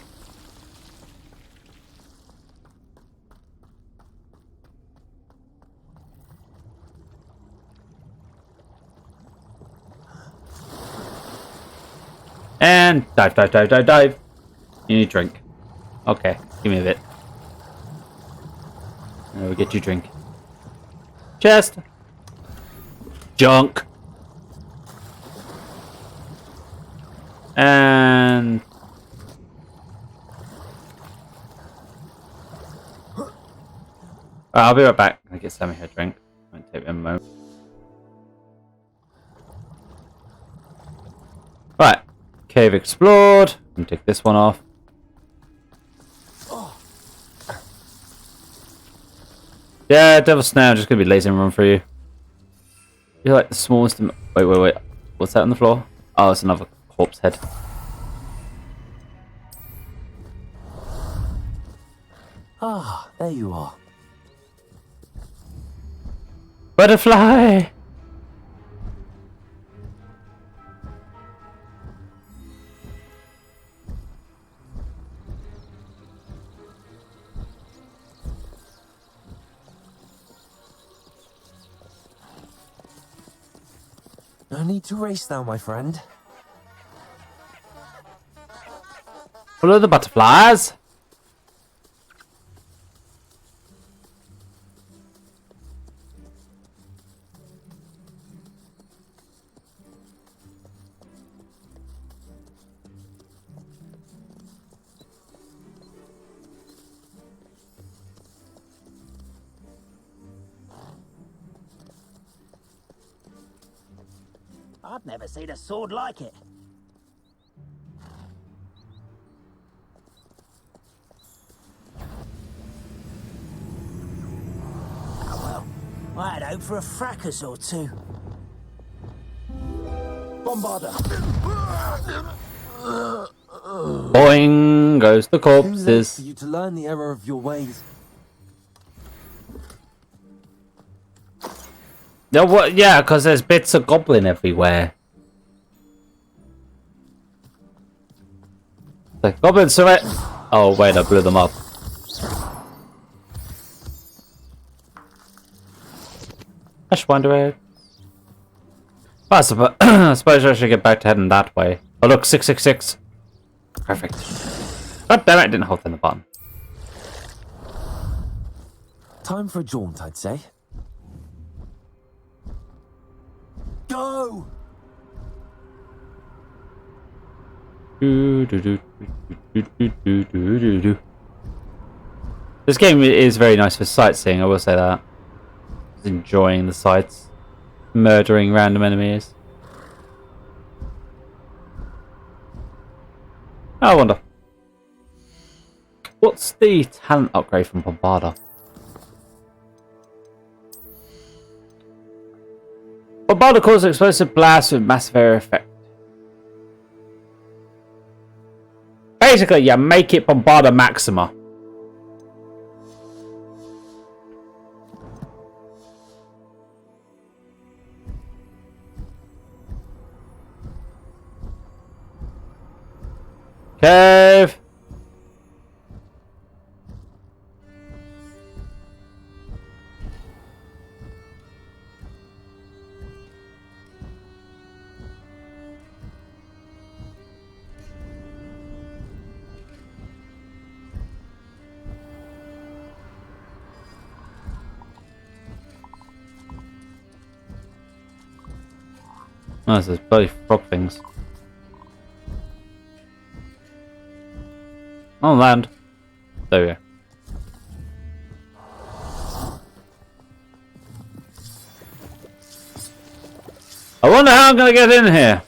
And dive, dive, dive, dive, dive. You need drink. Okay, give me a bit. And we'll get you drink. Chest. Junk. And I'll be right back. I get Sammy her drink. Might take me a moment. Right, cave explored. Let me take this one off. Yeah, Devil's Snare. I'm just gonna be lazy and run for you. You're like the smallest. Wait. What's that on the floor? Oh, it's another corpse head. Ah, there you are. Butterfly! No need to race now, my friend. Follow the butterflies. I've never seen a sword like it. Oh well, I had hope for a fracas or two. Bombarda. Boing goes the Too late corpses. for you to learn the error of your ways. No, what? Yeah, because there's bits of goblin everywhere. The goblins surrender. Oh wait, I blew them up. I just wonder. I suppose I should get back to heading that way. Oh look, 666. Perfect. God damn it! I didn't hold down the button. Time for a jaunt, I'd say. Go! This game is very nice for sightseeing, I will say that. Just enjoying the sights. Murdering random enemies. I wonder. What's the talent upgrade from Bombarda? Bombarda causes explosive blasts with massive area effect. Basically, you make it Bombarda Maxima. Cave! Oh, there's bloody frog things. On land. There we go. I wonder how I'm gonna get in here.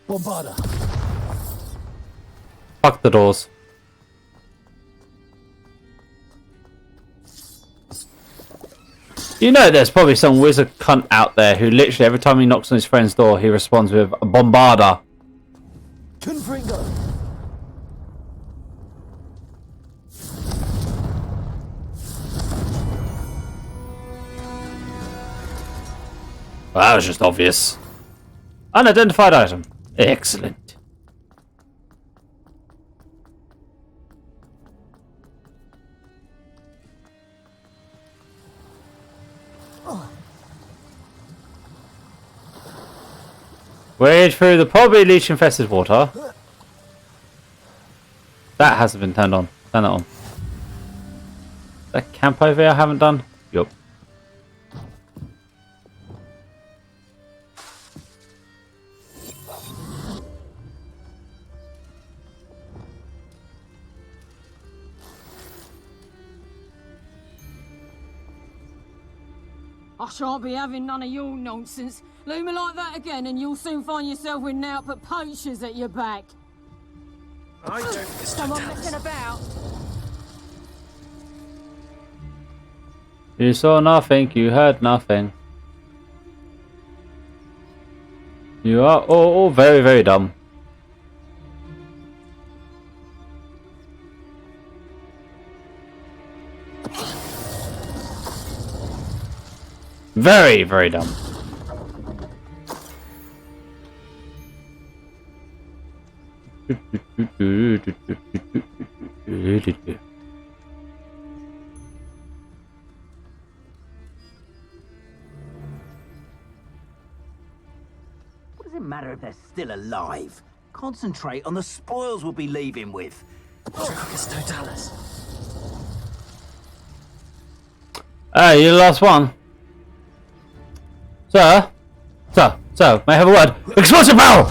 Bombarda. Fuck the doors. You know there's probably some wizard cunt out there who literally every time he knocks on his friend's door he responds with a bombarda. Confringo. Well, that was just obvious. Unidentified item. Excellent. Wade through the probably leech infested water. That hasn't been turned on. Turn that on. That camp over here I haven't done? Yup. I shan't be having none of your nonsense. Leave me like that again and you'll soon find yourself with naught but poachers at your back. I don't... Come on, messing about. You saw nothing, you heard nothing. You are all very, very dumb. Very, very dumb. What does it matter if they're still alive? Concentrate on the spoils we'll be leaving with. Totalis. Hey, you're the last one. Sir? Sir, may I have a word? Explosive barrel!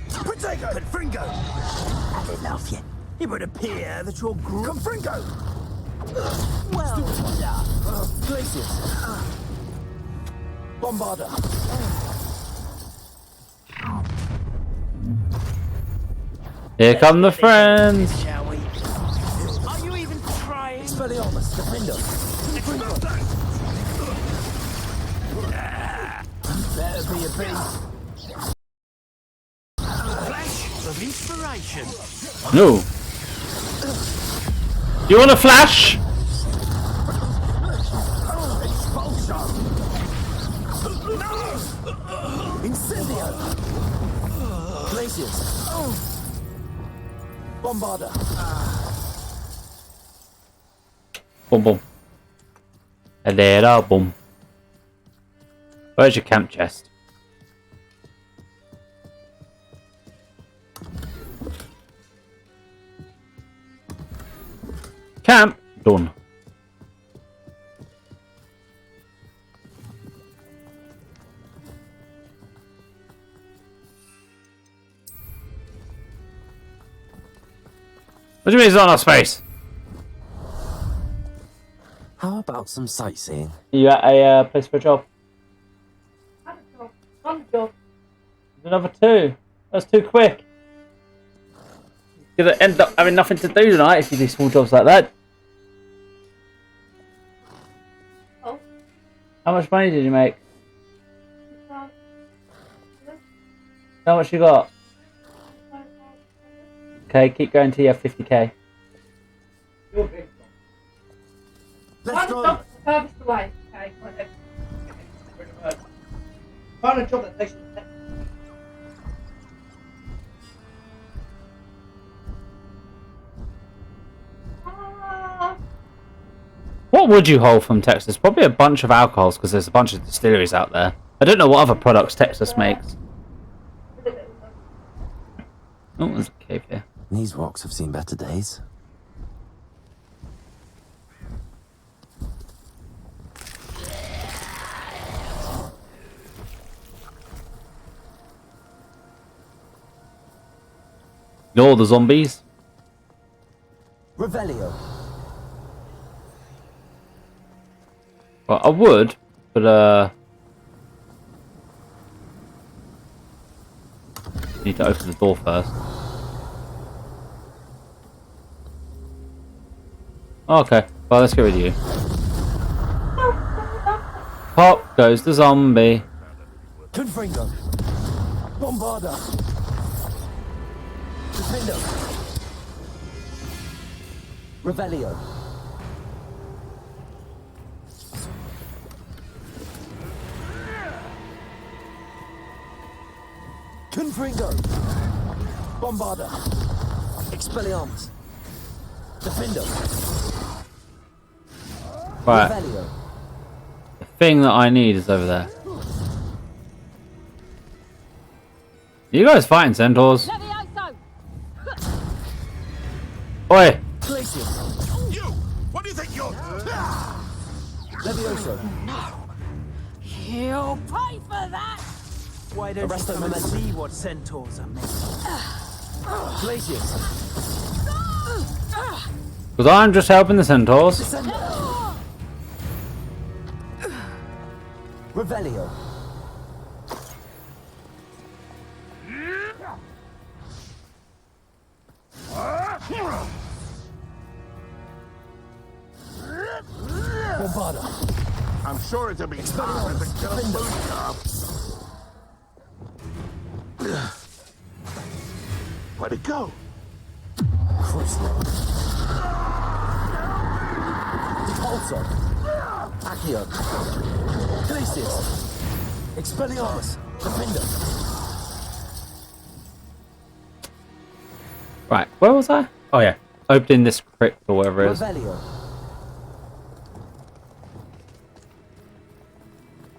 Protego! Confringo! Had enough yet? It would appear that your group... Confringo! Well done. Glacius. Bombarda. Here come the friends. Shall we? Are you even trying? Expelliarmus, defender. Better be a beast. Flash of inspiration. No. You want a flash? Incendio. Glacius. Bombarda. Boom, boom. A little boom. Where's your camp chest? Camp done. What do you mean it's not enough space? How about some sightseeing? You at a place for a job? One job. Another two. That's too quick. You're gonna end up having nothing to do tonight if you do small jobs like that. Oh. How much money did you make? How much you got? Okay, keep going till you have 50k. Let's go. One furthest away. Okay, Find a job that takes you. What would you hold from Texas? Probably a bunch of alcohols, because there's a bunch of distilleries out there. I don't know what other products Texas makes. Oh, there's a cave here. These rocks have seen better days. Ignore the zombies. Revelio. Well, I would, but need to open the door first. Okay, well, let's get rid of you. Pop goes the zombie. Confringo. Bombarda. Defender. Revelio. Confringo. Bombarda. Expelliarmus. Defender. Right. Revelio. The thing that I need is over there. You guys fighting centaurs? Oi! Glacius. You! What do you think you're... Levioso. He'll pay for that! Why don't you come and see what centaurs are made of? Glacius. Because I'm just helping the centaurs. Revelio. Bombarda. I'm sure it'll be hard to kill a booster. Where'd it go? Chrysler. Repulsor. Accio. Glacius. Expelliarmus. Defender. Right, where was I? Oh yeah, opening this crypt or whatever it is. Revelio.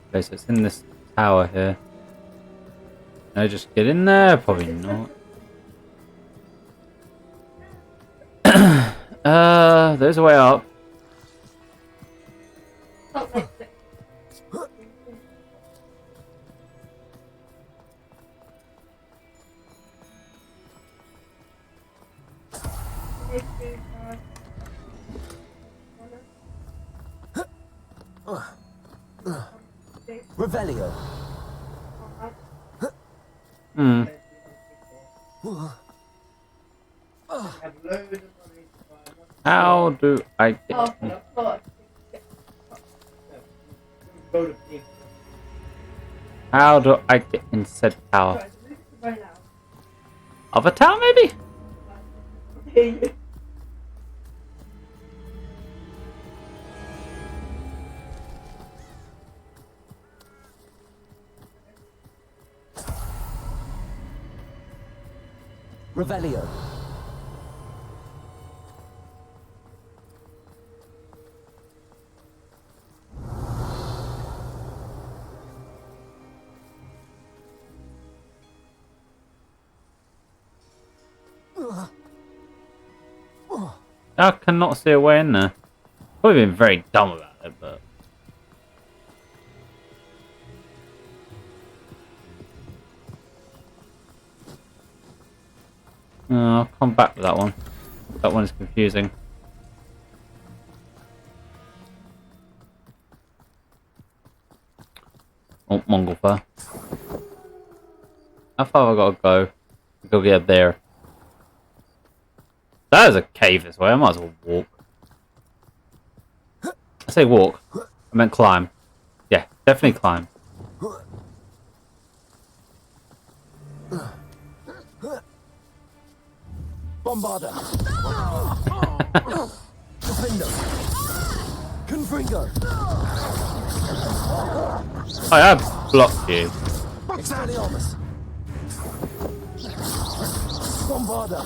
Okay, so it's in this tower here. Can I just get in there? Probably not. There's a way up. Revelio. Hmm. How do I get in? How do I get in said tower? Other tower, maybe? Revelio. I cannot see a way in there. Probably been very dumb about it, but... I'll come back to that one. That one is confusing. Oh, Mongol fur. How far have I got to go? Go get there. That is a cave this way. I might as well walk. I say walk. I meant climb. Yeah, definitely climb. Bombarda. Defender. Confringo. I have blocked you. Expelliarmus. Bombarda.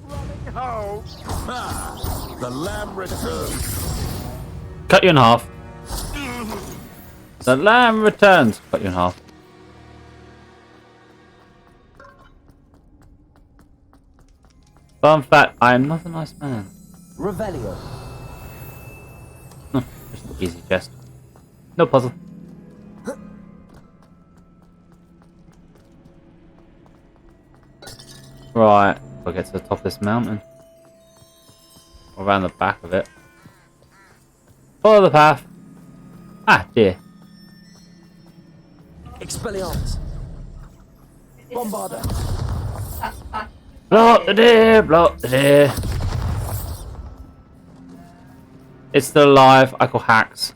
home. Ah, the lamb returns. Cut you in half. The lamb returns. Cut you in half. Fun fact, I am not a nice man. Revelio. Just an easy chest. No puzzle. Right, I'll get to the top of this mountain. Or around the back of it. Follow the path. Ah, dear. Expelliarmus. Bombarda. Blow up the deer, blow up the deer. It's still alive. I call hacks.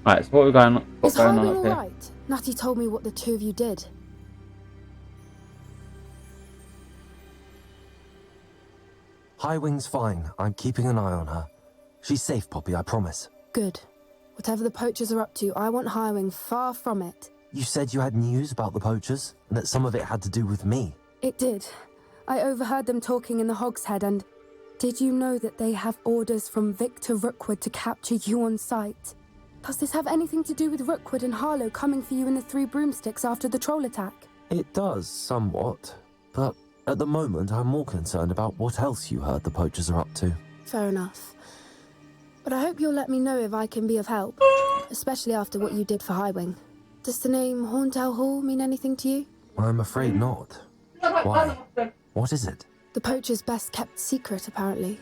Right, so what are we going on? What's Is going on Highwing up here? alright? Natty told me what the two of you did. Highwing's fine. I'm keeping an eye on her. She's safe, Poppy, I promise. Good. Whatever the poachers are up to, I want Highwing far from it. You said you had news about the poachers, and that some of it had to do with me. It did. I overheard them talking in the Hogshead, and did you know that they have orders from Victor Rookwood to capture you on sight? Does this have anything to do with Rookwood and Harlow coming for you in the Three Broomsticks after the troll attack? It does, somewhat. But at the moment, I'm more concerned about what else you heard the poachers are up to. Fair enough. But I hope you'll let me know if I can be of help, especially after what you did for Highwing. Does the name Horntail Hall mean anything to you? I'm afraid not. Why? What is it? The poacher's best kept secret, apparently.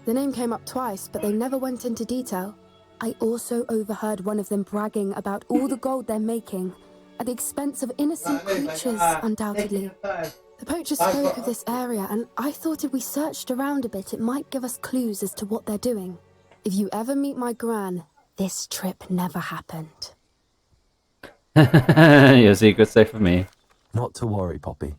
The name came up twice, but they never went into detail. I also overheard one of them bragging about all the gold they're making, at the expense of innocent creatures, undoubtedly. The poachers spoke of this area, and I thought if we searched around a bit, it might give us clues as to what they're doing. If you ever meet my gran, this trip never happened. Your secret's safe for me. Not to worry, Poppy.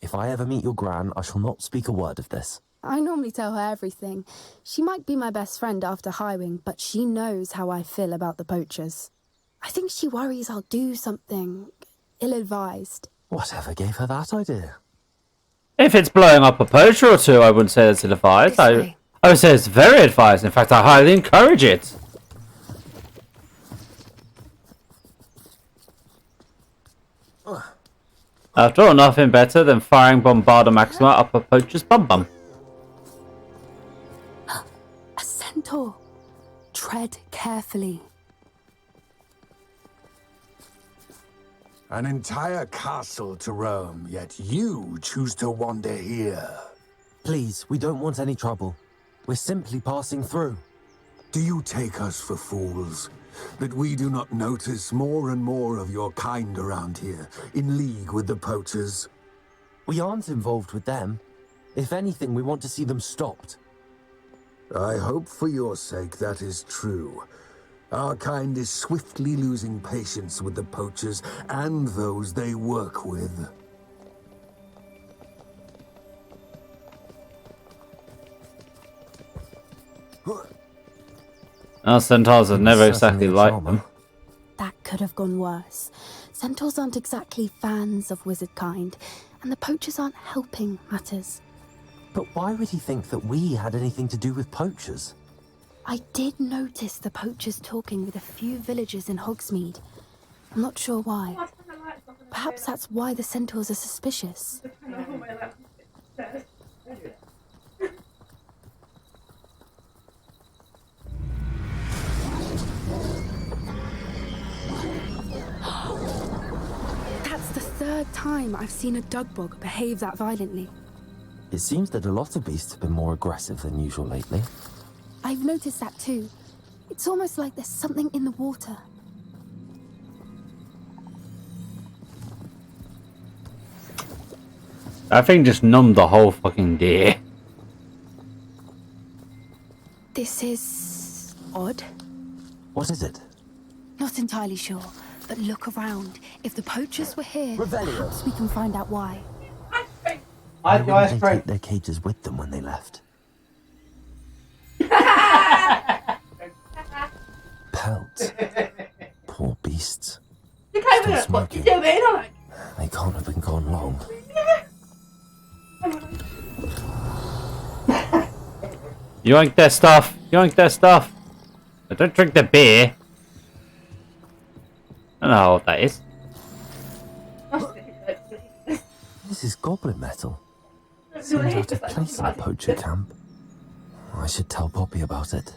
If I ever meet your gran, I shall not speak a word of this. I normally tell her everything. She might be my best friend after Highwing, but she knows how I feel about the poachers. I think she worries I'll do something ill-advised. Whatever gave her that idea? If it's blowing up a poacher or two, I wouldn't say that's ill-advised. I would say it's very advised. In fact, I highly encourage it. After all, nothing better than firing Bombarda Maxima up a poacher's bum-bum. A centaur. Tread carefully. An entire castle to roam, yet you choose to wander here. Please, we don't want any trouble. We're simply passing through. Do you take us for fools? That we do not notice more and more of your kind around here, in league with the poachers? We aren't involved with them. If anything, we want to see them stopped. I hope for your sake that is true. Our kind is swiftly losing patience with the poachers and those they work with. Our centaurs have never exactly liked them. That could have gone worse. Centaurs aren't exactly fans of wizard kind, and the poachers aren't helping matters. But why would he think that we had anything to do with poachers? I did notice the poachers talking with a few villagers in Hogsmeade. I'm not sure why. Perhaps that's why the centaurs are suspicious. That's the third time I've seen a dugbog behave that violently. It seems that a lot of beasts have been more aggressive than usual lately. I've noticed that too. It's almost like there's something in the water. That thing just numbed the whole fucking deer. This is odd. What is it? Not entirely sure, but look around. If the poachers were here, Revelio. perhaps we can find out why. I Why do ice wouldn't they cream. take their cages with them when they left? Pelts. Poor beasts. You came Still in. What you smoking. doing? I'm like, They can't have been gone long. Yoink their stuff. Yoink their stuff. But don't drink the beer. I don't know what that is. This is goblin metal. Seems out of place in a poacher camp. I should tell Poppy about it.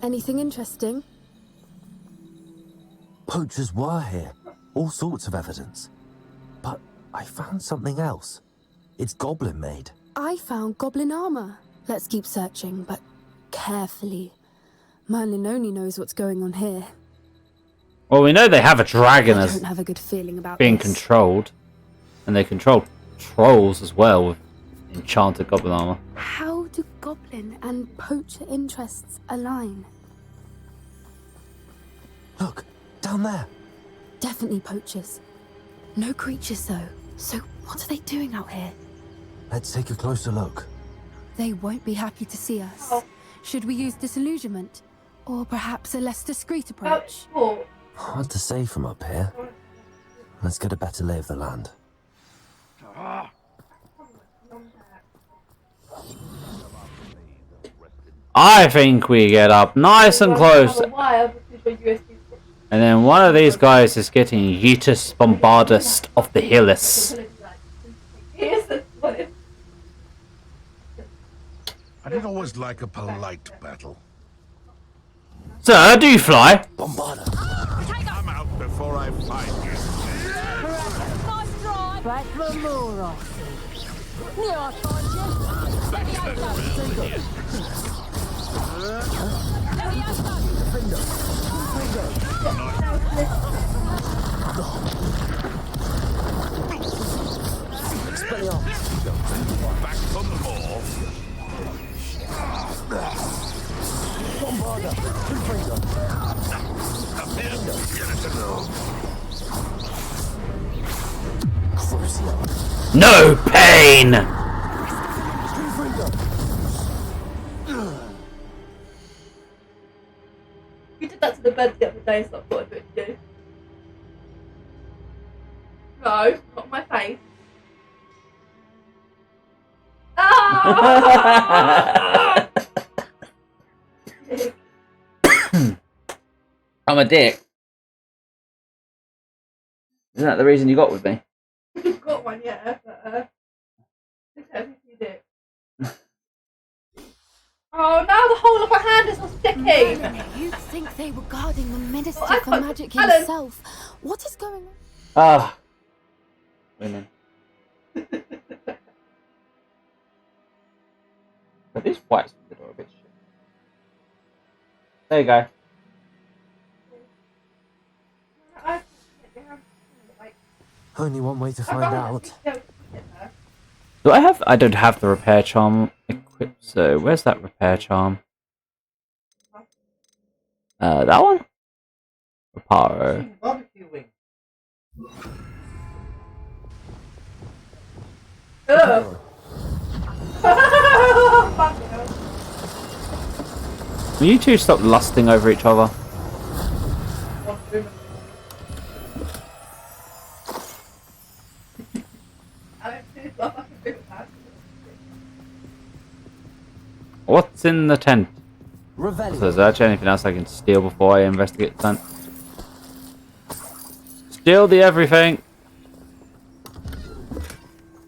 Anything interesting? Poachers were here. All sorts of evidence. But I found something else. It's goblin made. I found goblin armor. Let's keep searching, but carefully. Merlin only knows what's going on here. Well, we know they have a dragon I as don't have a good feeling about being this. controlled. And they control trolls as well with enchanted goblin armor. How do goblin and poacher interests align? Look, down there. Definitely poachers. No creatures though. So what are they doing out here? Let's take a closer look. They won't be happy to see us. Should we use disillusionment? Or perhaps a less discreet approach? Hard to say from up here. Let's get a better lay of the land. I think we get up nice and close. And then one of these guys is getting Yeetus Bombardus of the Hillis. I did always like a polite battle. Sir, do you fly? I'm out before I find you. Back for more, I see. Yeah, I find you. Back for more. No pain! You did that to the bed the other day, so I thought I'd do it to you. No, not on my face. Ah! I'm a dick. Isn't that the reason you got with me? You've got one, yeah, but you did. Oh, now the whole of my hand is all sticky. You'd think they were guarding the Minister Well, I for thought- Magic Alan. himself. What is going on? Ah. Women. But these whites are a bit shit. There you go. Only one way to find out. Do I have? I don't have the repair charm equipped. So where's that repair charm? That one. Reparo. Barbecuing. Will you two stop lusting over each other? What's in the tent? Revelio. So is there actually anything else I can steal before I investigate the tent? Steal the everything!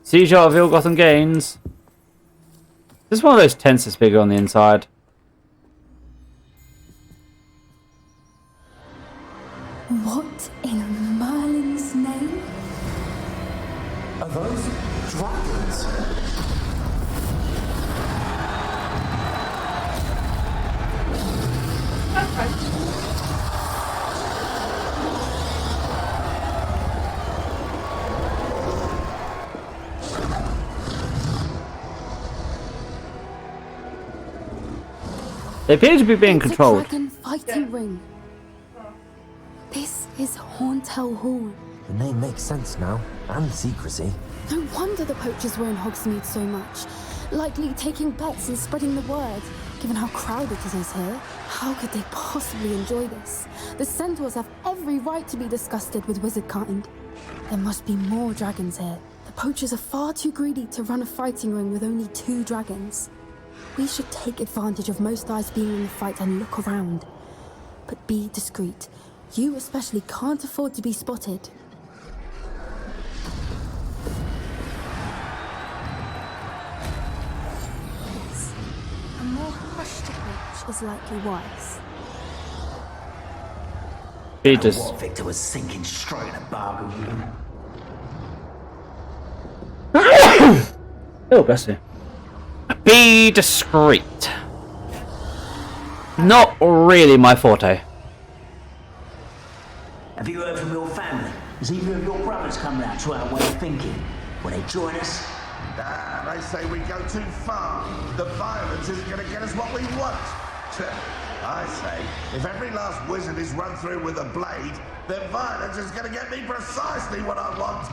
Seizure of ill-gotten gains. This is one of those tents that's bigger on the inside. What in Merlin's name? Are those dragons? They appear to be being It's controlled. a dragon fighting ring. This is Hauntel Hall. The name makes sense now, and secrecy. No wonder the poachers were in Hogsmeade so much. Likely taking bets and spreading the word, given how crowded it is here. How could they possibly enjoy this? The centaurs have every right to be disgusted with wizard kind. There must be more dragons here. The poachers are far too greedy to run a fighting ring with only 2 dragons. We should take advantage of most eyes being in the fight and look around. But be discreet. You especially can't afford to be spotted. Yes. A more hushed approach is likely wise. Jesus. Victor was sinking straight in a bargain with him. Oh, bless you. Be discreet. Not really my forte. Have you heard from your family? Has either of your brothers come round to our way of thinking? Will they join us? Nah, they say we go too far. The violence isn't going to get us what we want. I say, if every last wizard is run through with a blade, then violence is going to get me precisely what I want.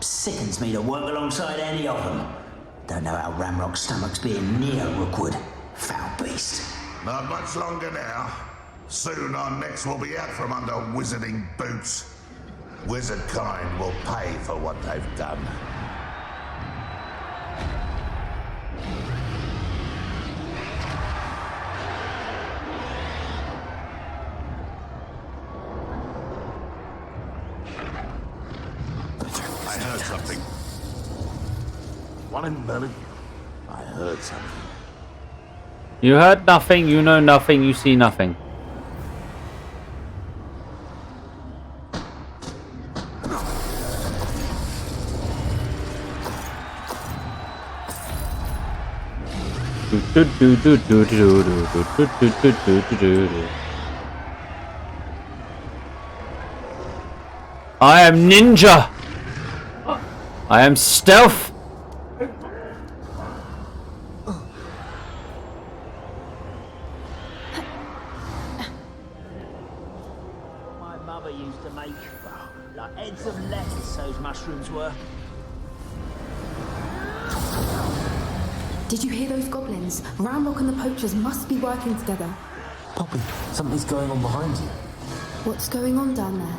Sickens me to work alongside any of them. Don't know how Ramrock's stomach's being near Rookwood. Foul beast. Not much longer now. Soon our necks will be out from under wizarding boots. Wizard kind will pay for what they've done. I heard something. What in Merlin? I heard something. You heard nothing, you know nothing, you see nothing. I am ninja. I am stealth. My mother used to make, like heads of lettuce, those mushrooms were. Did you hear those goblins? Ramrock and the poachers must be working together. Poppy, something's going on behind you. What's going on down there?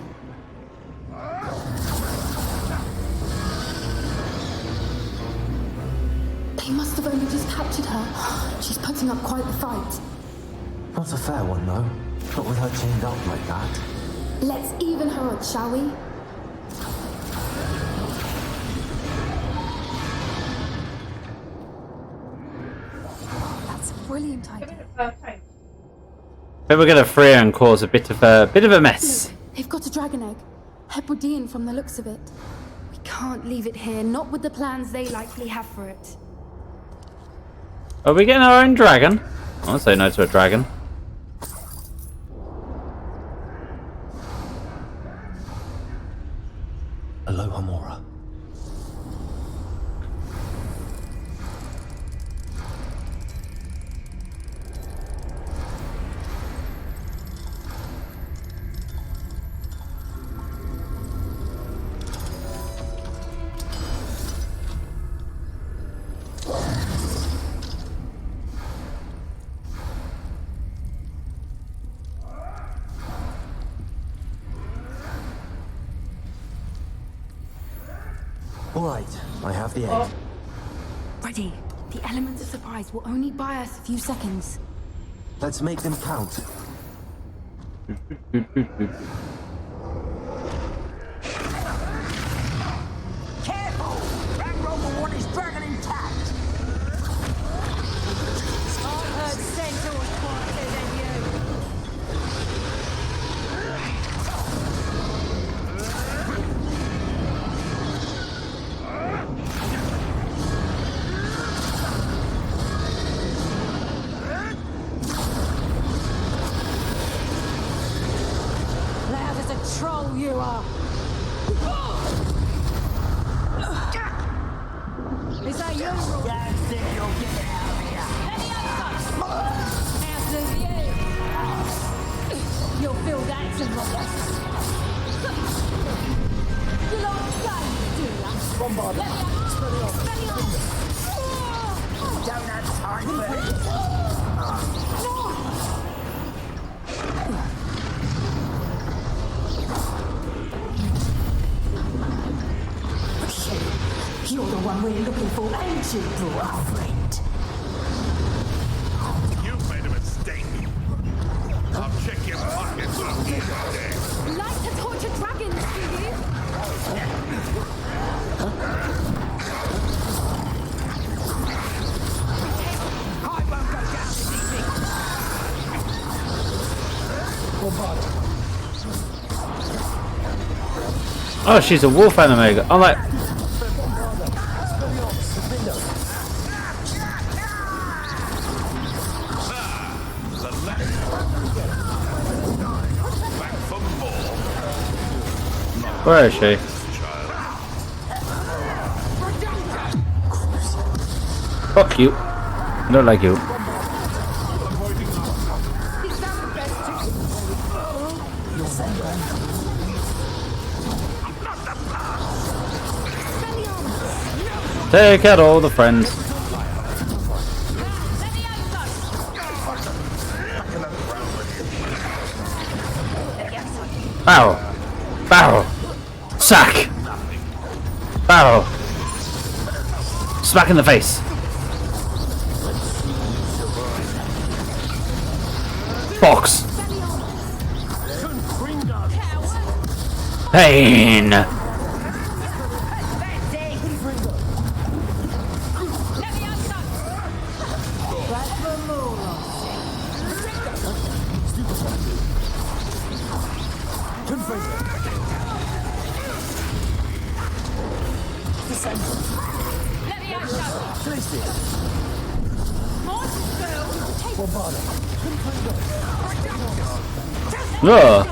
They must have only just captured her. She's putting up quite the fight. Not a fair one, though. Not with her chained up like that. Let's even her odds, shall we? That's a brilliant idea. But we're gonna free her and cause a bit of a mess. Look, they've got a dragon egg. Hebridean from the looks of it. We can't leave it here, not with the plans they likely have for it. Are we getting our own dragon? I won't say no to a dragon. Aloha Mora. All right, I have the egg. Ready. The element of surprise will only buy us a few seconds. Let's make them count. Careful! Ramrock will want his dragon intact! I've heard centaurs quieter than you. Loud as a troll you are. Is that you? That's it, you'll get out of here! Any other? As of you. You'll feel that tomorrow. Don't have time for it. You're the one we're looking for, ain't you, poor friend? You've made a mistake. I'll check your pockets after you're dead. Like to torture dragons, do you? I won't go down this easy. Oh, she's a wolf animator. I'm like, where is she? Fuck you. I don't like you. Take out all the friends. Barrel. Barrel. Sack. Barrel. Smack in the face. Box. Pain. Ugh.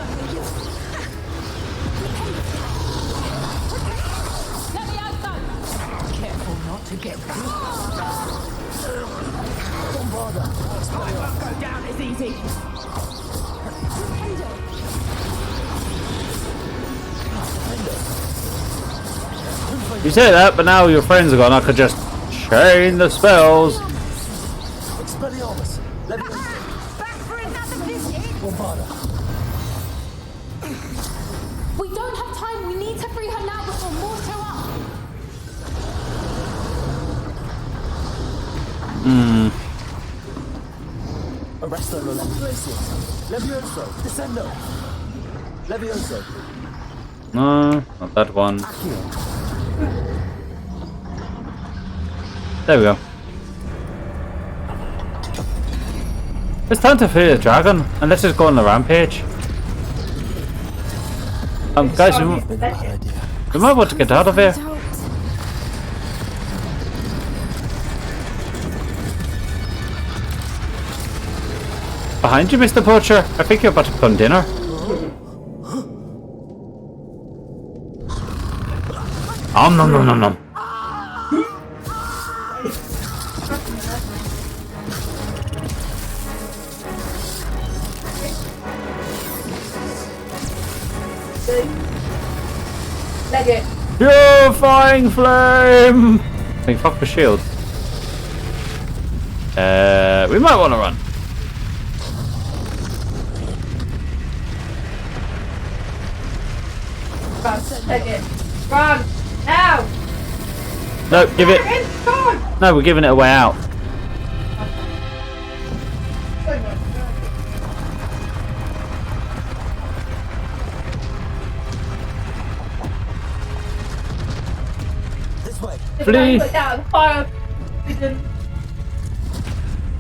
Careful not to get I won't go down as easy. You say that, but now your friends are gone. I could just chain the spells. We don't have time. We need to free her now before more show up. Arresto Levioso. Descendo. Levioso. No, not that one. There we go. It's time to free the dragon, and let's just go on the rampage. Guys, we might want to get out of here. Behind you, Mr. Poacher. I think you're about to become dinner. Nom nom nom nom nom. Leg it. Purifying flame! I think fuck the shield. We might want to run. Run, take it. Run! Now! No, give it. No, we're giving it a way out. This way. Flee! Put down the fire.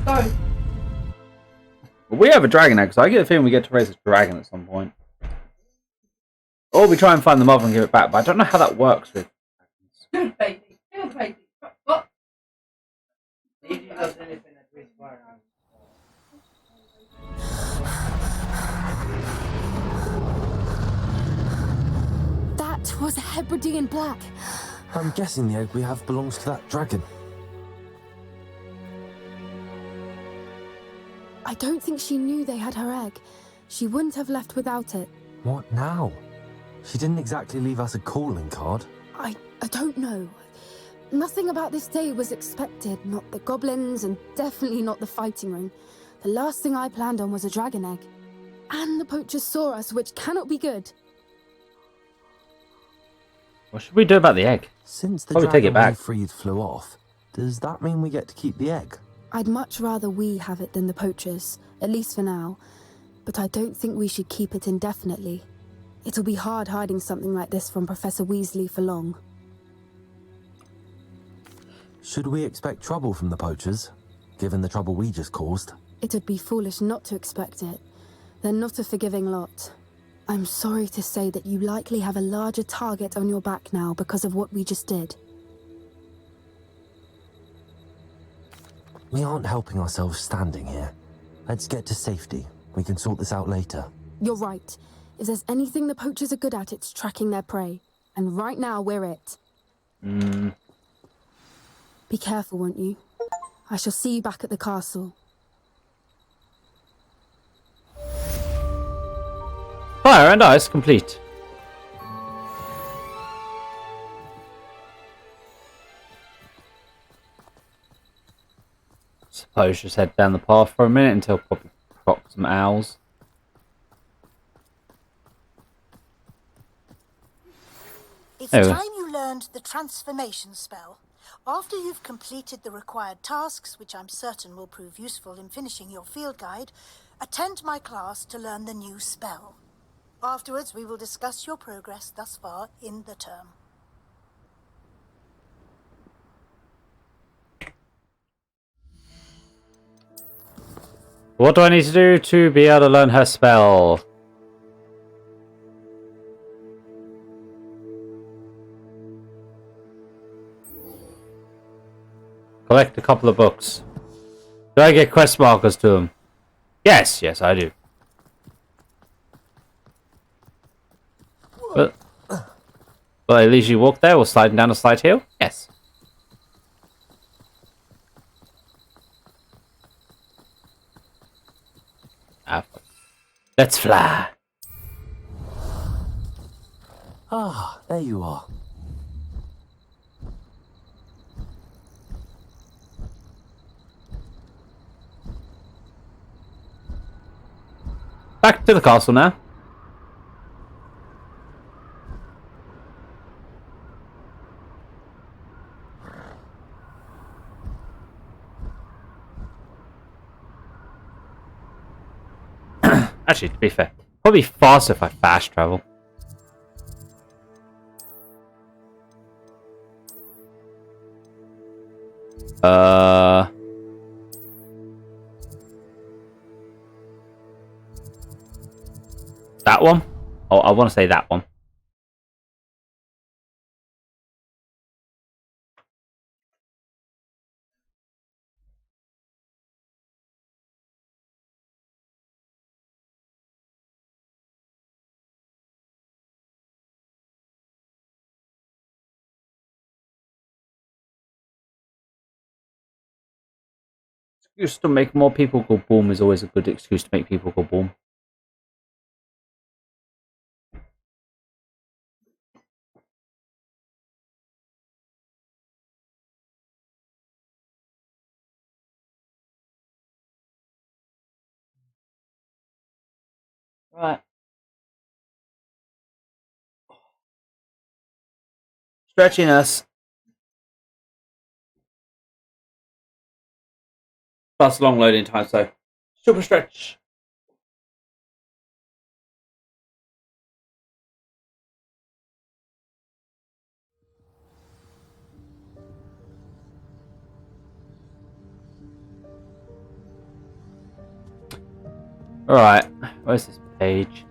Go. We have a dragon egg, so I get the feeling we get to raise a dragon at some point. Or we try and find the mother and give it back, but I don't know how that works with. Good baby. Good baby. What? That was a Hebridean black. I'm guessing the egg we have belongs to that dragon. I don't think she knew they had her egg. She wouldn't have left without it. What now? She didn't exactly leave us a calling card. I don't know. Nothing about this day was expected. Not the goblins, and definitely not the fighting ring. The last thing I planned on was a dragon egg. And the poachers saw us, which cannot be good. What should we do about the egg? Since the Probably take it dragon we back. freed flew off, does that mean we get to keep the egg? I'd much rather we have it than the poachers, at least for now. But I don't think we should keep it indefinitely. It'll be hard hiding something like this from Professor Weasley for long. Should we expect trouble from the poachers, given the trouble we just caused? It would be foolish not to expect it. They're not a forgiving lot. I'm sorry to say that you likely have a larger target on your back now because of what we just did. We aren't helping ourselves standing here. Let's get to safety. We can sort this out later. You're right. If there's anything the poachers are good at, it's tracking their prey. And right now, we're it. Be careful, won't you? I shall see you back at the castle. Fire and ice complete. Suppose just head down the path for a minute until probably crop some owls. It's Anyway. time you learned the transformation spell. After you've completed the required tasks, which I'm certain will prove useful in finishing your field guide, attend my class to learn the new spell. Afterwards, we will discuss your progress thus far in the term. What do I need to do to be able to learn her spell? Collect a couple of books. Do I get quest markers to them? Yes, yes, I do. Well, at least you walk there, or sliding down a slight hill? Yes. Let's fly. Ah, there you are. Back to the castle now. Actually, to be fair, probably faster if I fast travel. That one? Oh, I want to say that one. Excuse to make more people go boom is always a good excuse to make people go boom. Right. Stretching us. Plus long loading time, so super stretch. Alright, where's this page?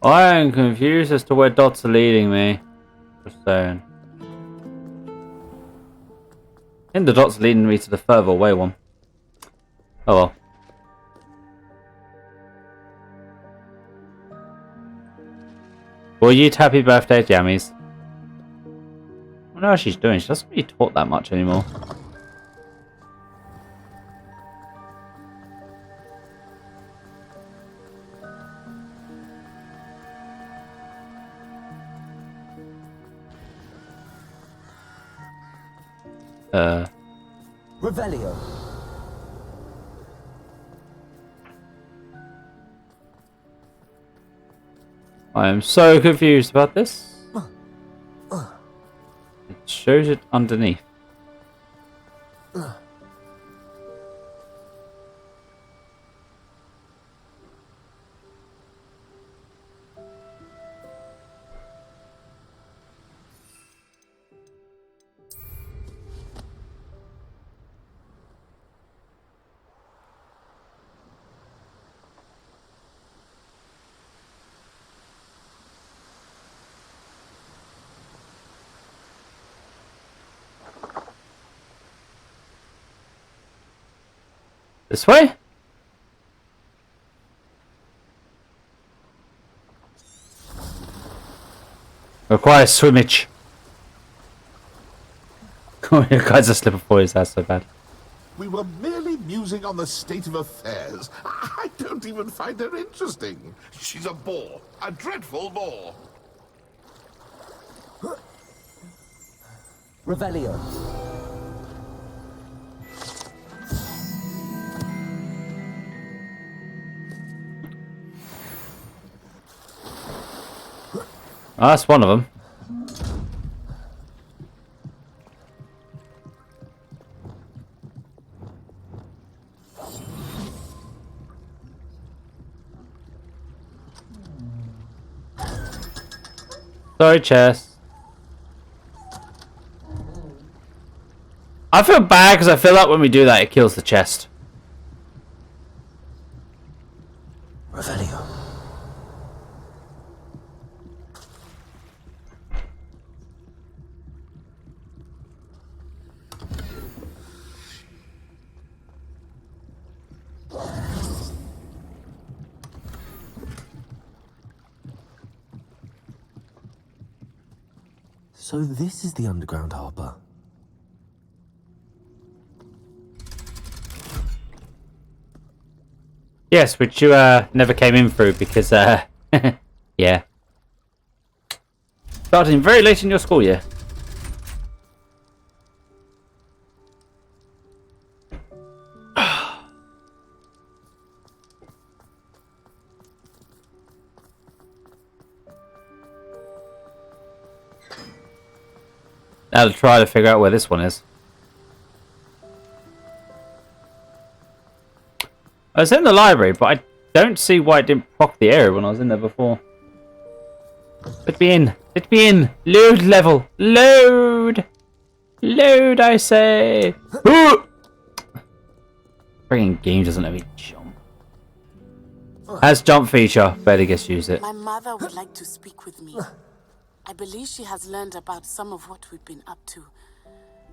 I am confused as to where dots are leading me. Just saying. think the dot's leading me to the further away one. Oh well. Well, you'd happy birthday, Jammies. I wonder how she's doing. She doesn't really talk that much anymore. Revelio. I am so confused about this. It shows it underneath. This way? Requires swimmage. Oh, you guys are slipper boys, that's so bad. We were merely musing on the state of affairs. I don't even find her interesting. She's a bore. A dreadful bore. Revelio. Oh, that's one of them. Sorry, chest. I feel bad because I feel like when we do that, it kills the chest. Revelio. So this is the underground harbour. Yes, which you never came in through because yeah. Starting very late in your school year. Now to try to figure out where this one is. I was in the library, but I don't see why it didn't proc the area when I was in there before. Let me in. Let me in. Load level. Load. Load, I say. Friggin' game doesn't let me jump. Has jump feature. Better guess use it. My mother would like to speak with me. I believe she has learned about some of what we've been up to.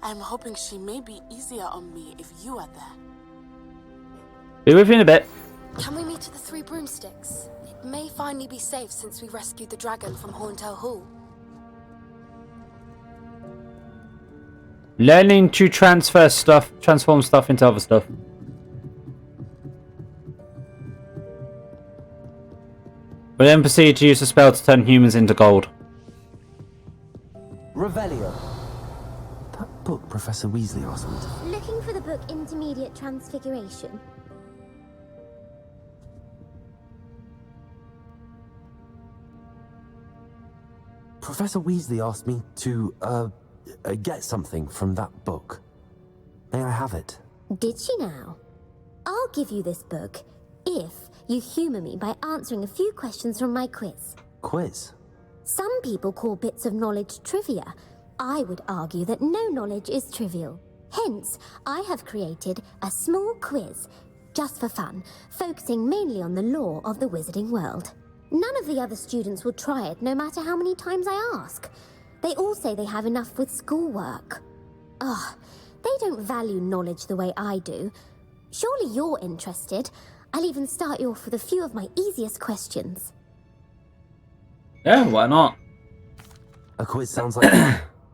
I'm hoping she may be easier on me if you are there. Be with you in a bit. Can we meet at the Three Broomsticks? It may finally be safe since we rescued the dragon from Horntail Hall. Learning to transform stuff into other stuff. We then proceed to use a spell to turn humans into gold. Revelio. That book Professor Weasley asked me to... Looking for the book Intermediate Transfiguration. Professor Weasley asked me to, get something from that book. May I have it? Did she now? I'll give you this book if you humour me by answering a few questions from my quiz. Quiz? Some people call bits of knowledge trivia. I would argue that no knowledge is trivial. Hence, I have created a small quiz, just for fun, focusing mainly on the lore of the wizarding world. None of the other students will try it, no matter how many times I ask. They all say they have enough with schoolwork. Ugh, They don't value knowledge the way I do. Surely you're interested. I'll even start you off with a few of my easiest questions. Yeah, why not? A quiz sounds like...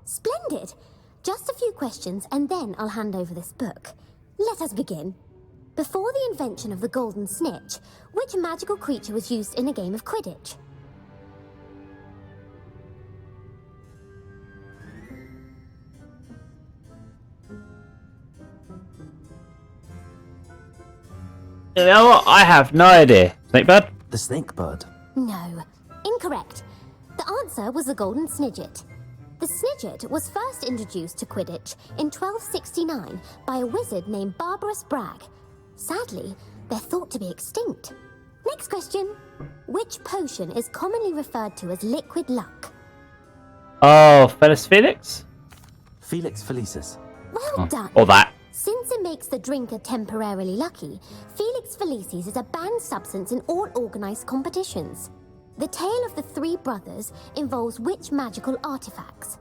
Splendid! Just a few questions and then I'll hand over this book. Let us begin. Before the invention of the golden snitch, which magical creature was used in a game of Quidditch? You know what? I have no idea. Snakebird? The snakebird. No. Incorrect. The answer was the golden snidget. The snidget was first introduced to Quidditch in 1269 by a wizard named Barbarous Bragg. Sadly, they're thought to be extinct. Next question. Which potion is commonly referred to as liquid luck? Oh, Felis Felix? Felix Felicis. Well done. Or that. Since it makes the drinker temporarily lucky, Felix Felicis is a banned substance in all organised competitions. The tale of the three brothers involves which magical artifacts?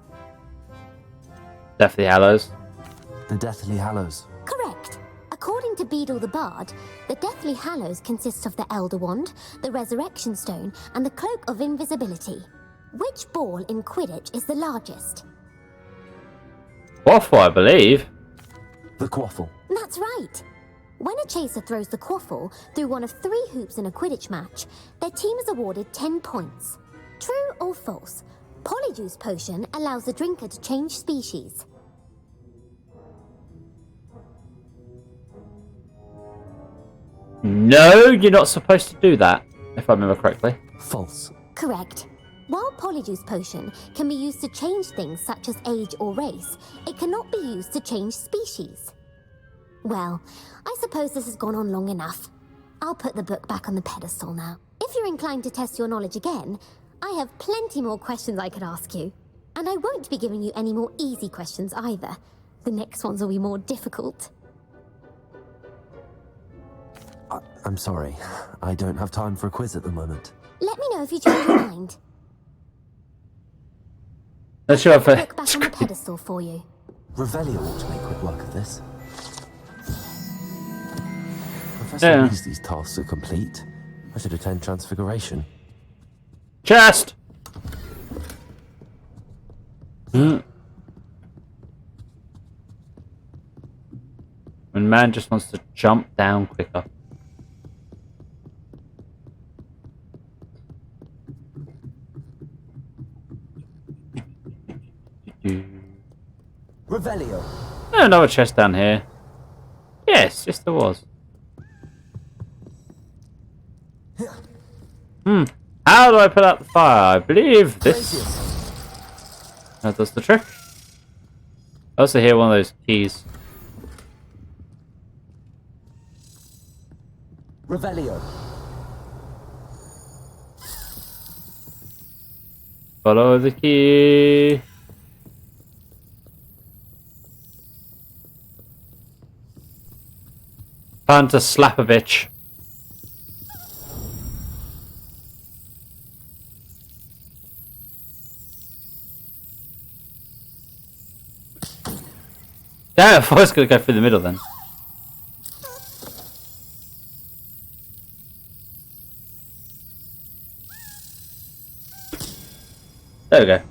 Deathly Hallows. The Deathly Hallows. Correct. According to Beadle the Bard, the Deathly Hallows consists of the Elder Wand, the Resurrection Stone, and the Cloak of Invisibility. Which ball in Quidditch is the largest? Waffle, I believe. The quaffle. That's right. When a chaser throws the quaffle through one of 3 hoops in a Quidditch match, their team is awarded 10 points. True or false? Polyjuice Potion allows the drinker to change species. No, you're not supposed to do that, if I remember correctly. False. Correct. While Polyjuice Potion can be used to change things such as age or race, it cannot be used to change species. Well, I suppose this has gone on long enough. I'll put the book back on the pedestal now. If you're inclined to test your knowledge again, I have plenty more questions I could ask you. And I won't be giving you any more easy questions either. The next ones will be more difficult. I'm sorry. I don't have time for a quiz at the moment. Let me know if you change your mind. Let's show Put the book back on the pedestal for you. Revelio ought to make quick work of this. Professor Weasley's tasks are complete. I should attend Transfiguration. Chest! When man just wants to jump down quicker. Revelio. Oh, another chest down here. Yes, there was. How do I put out the fire? I believe this. That does the trick. I also hear one of those keys. Revelio. Follow the key. Time to slap a bitch. Damn, I thought I was going to go through the middle then. There we go.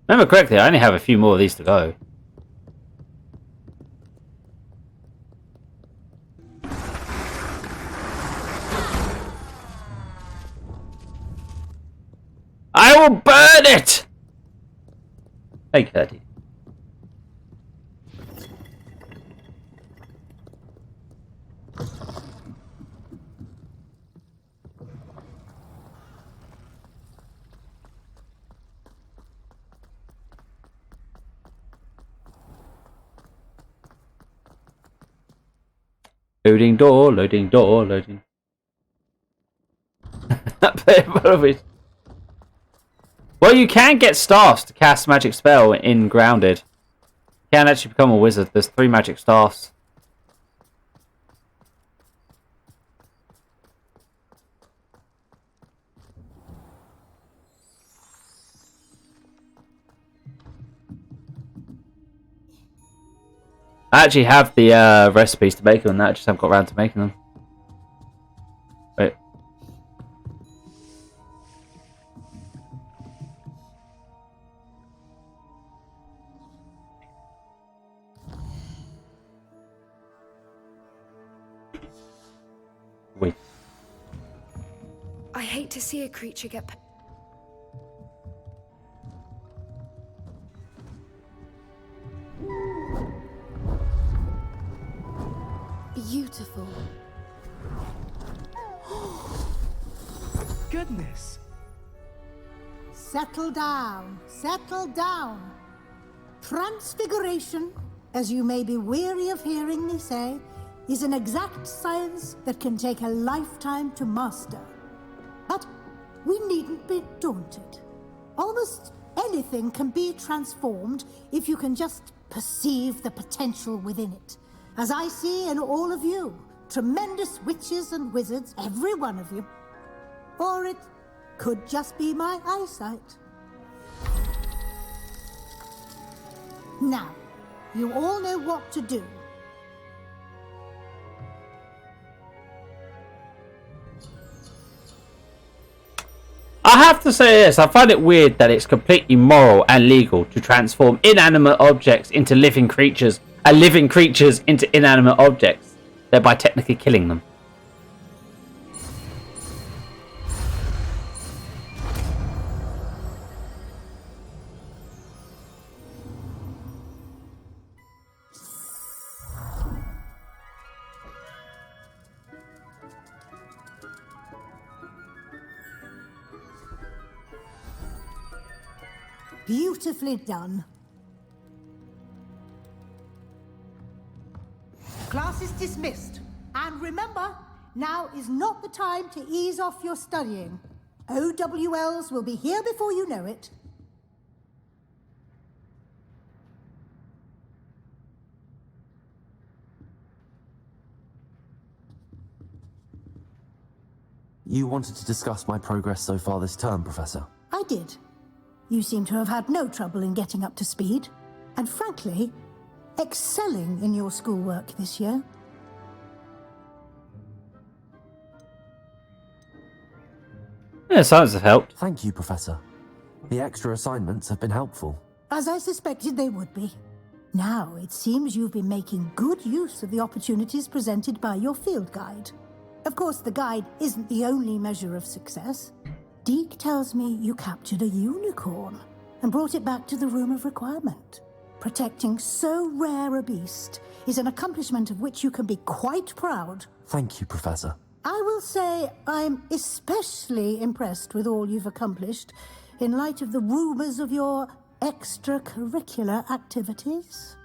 Remember correctly, I only have a few more of these to go. I will burn it! Hey, Cuddy. Loading door, loading door, loading. Well, you can get staffs to cast magic spell in grounded. You can actually become a wizard. There's 3 magic staffs. I actually have the recipes to make them, and I just haven't got around to making them. Wait. Wait. I hate to see a creature get... Beautiful. Goodness. Settle down. Settle down. Transfiguration, as you may be weary of hearing me say, is an exact science that can take a lifetime to master. But we needn't be daunted. Almost anything can be transformed if you can just perceive the potential within it. As I see in all of you, tremendous witches and wizards, every one of you. Or it could just be my eyesight. Now, you all know what to do. I have to say this, I find it weird that it's completely moral and legal to transform inanimate objects into living creatures and living creatures into inanimate objects, thereby technically killing them. Beautifully done. Class is dismissed. And remember, now is not the time to ease off your studying. OWLs will be here before you know it. You wanted to discuss my progress so far this term, Professor? I did. You seem to have had no trouble in getting up to speed. And frankly, excelling in your schoolwork this year. Yeah, science have helped. Thank you, Professor. The extra assignments have been helpful. As I suspected they would be. Now, it seems you've been making good use of the opportunities presented by your field guide. Of course, the guide isn't the only measure of success. Deke tells me you captured a unicorn and brought it back to the Room of Requirement. Protecting so rare a beast is an accomplishment of which you can be quite proud. Thank you, Professor. I will say I'm especially impressed with all you've accomplished in light of the rumors of your extracurricular activities.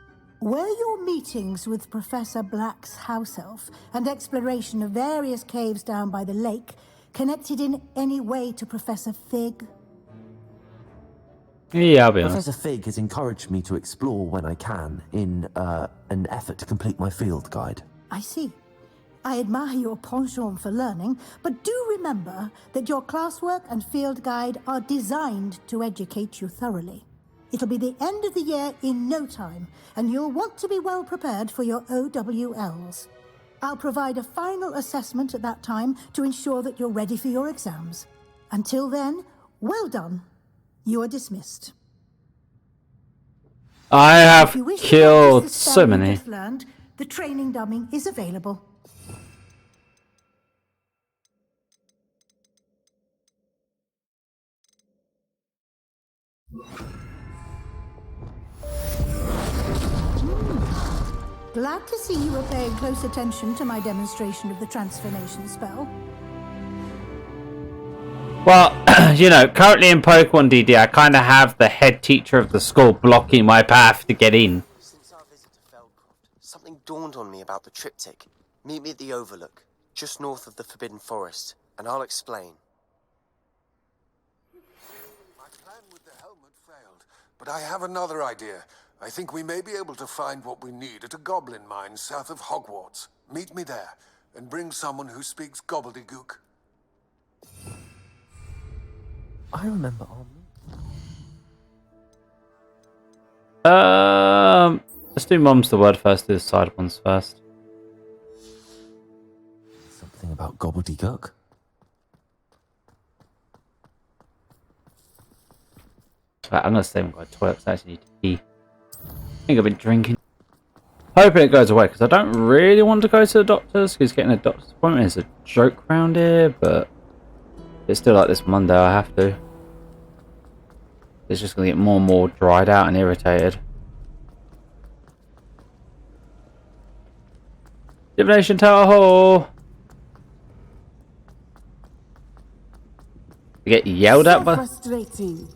Were your meetings with Professor Black's house elf and exploration of various caves down by the lake connected in any way to Professor Fig? Yeah, I'll be honest. Professor Fig has encouraged me to explore when I can in an effort to complete my field guide. I see. I admire your penchant for learning, but do remember that your classwork and field guide are designed to educate you thoroughly. It'll be the end of the year in no time, and you'll want to be well prepared for your OWLs. I'll provide a final assessment at that time to ensure that you're ready for your exams. Until then, well done. You are dismissed. I have killed so many. Learned, the training dummy is available. Glad to see you were paying close attention to my demonstration of the transformation spell. Well, you know, currently in Pokemon DD, I kind of have the head teacher of the school blocking my path to get in. Since our visit to Feldcroft, something dawned on me about the triptych. Meet me at the Overlook, just north of the Forbidden Forest, and I'll explain. My plan with the helmet failed, but I have another idea. I think we may be able to find what we need at a goblin mine south of Hogwarts. Meet me there, and bring someone who speaks gobbledygook. I remember Let's do Mum's the word first, do the side ones first. Something about gobbledygook? Right, I'm gonna stay in my toilet because I actually need to pee. I think I've been drinking. Hoping it goes away because I don't really want to go to the doctor's because getting a doctor's appointment is a joke around here, but it's still like this Monday I have to. It's just gonna get more and more dried out and irritated. Divination Tower Hall! You get yelled at by... Frustrating.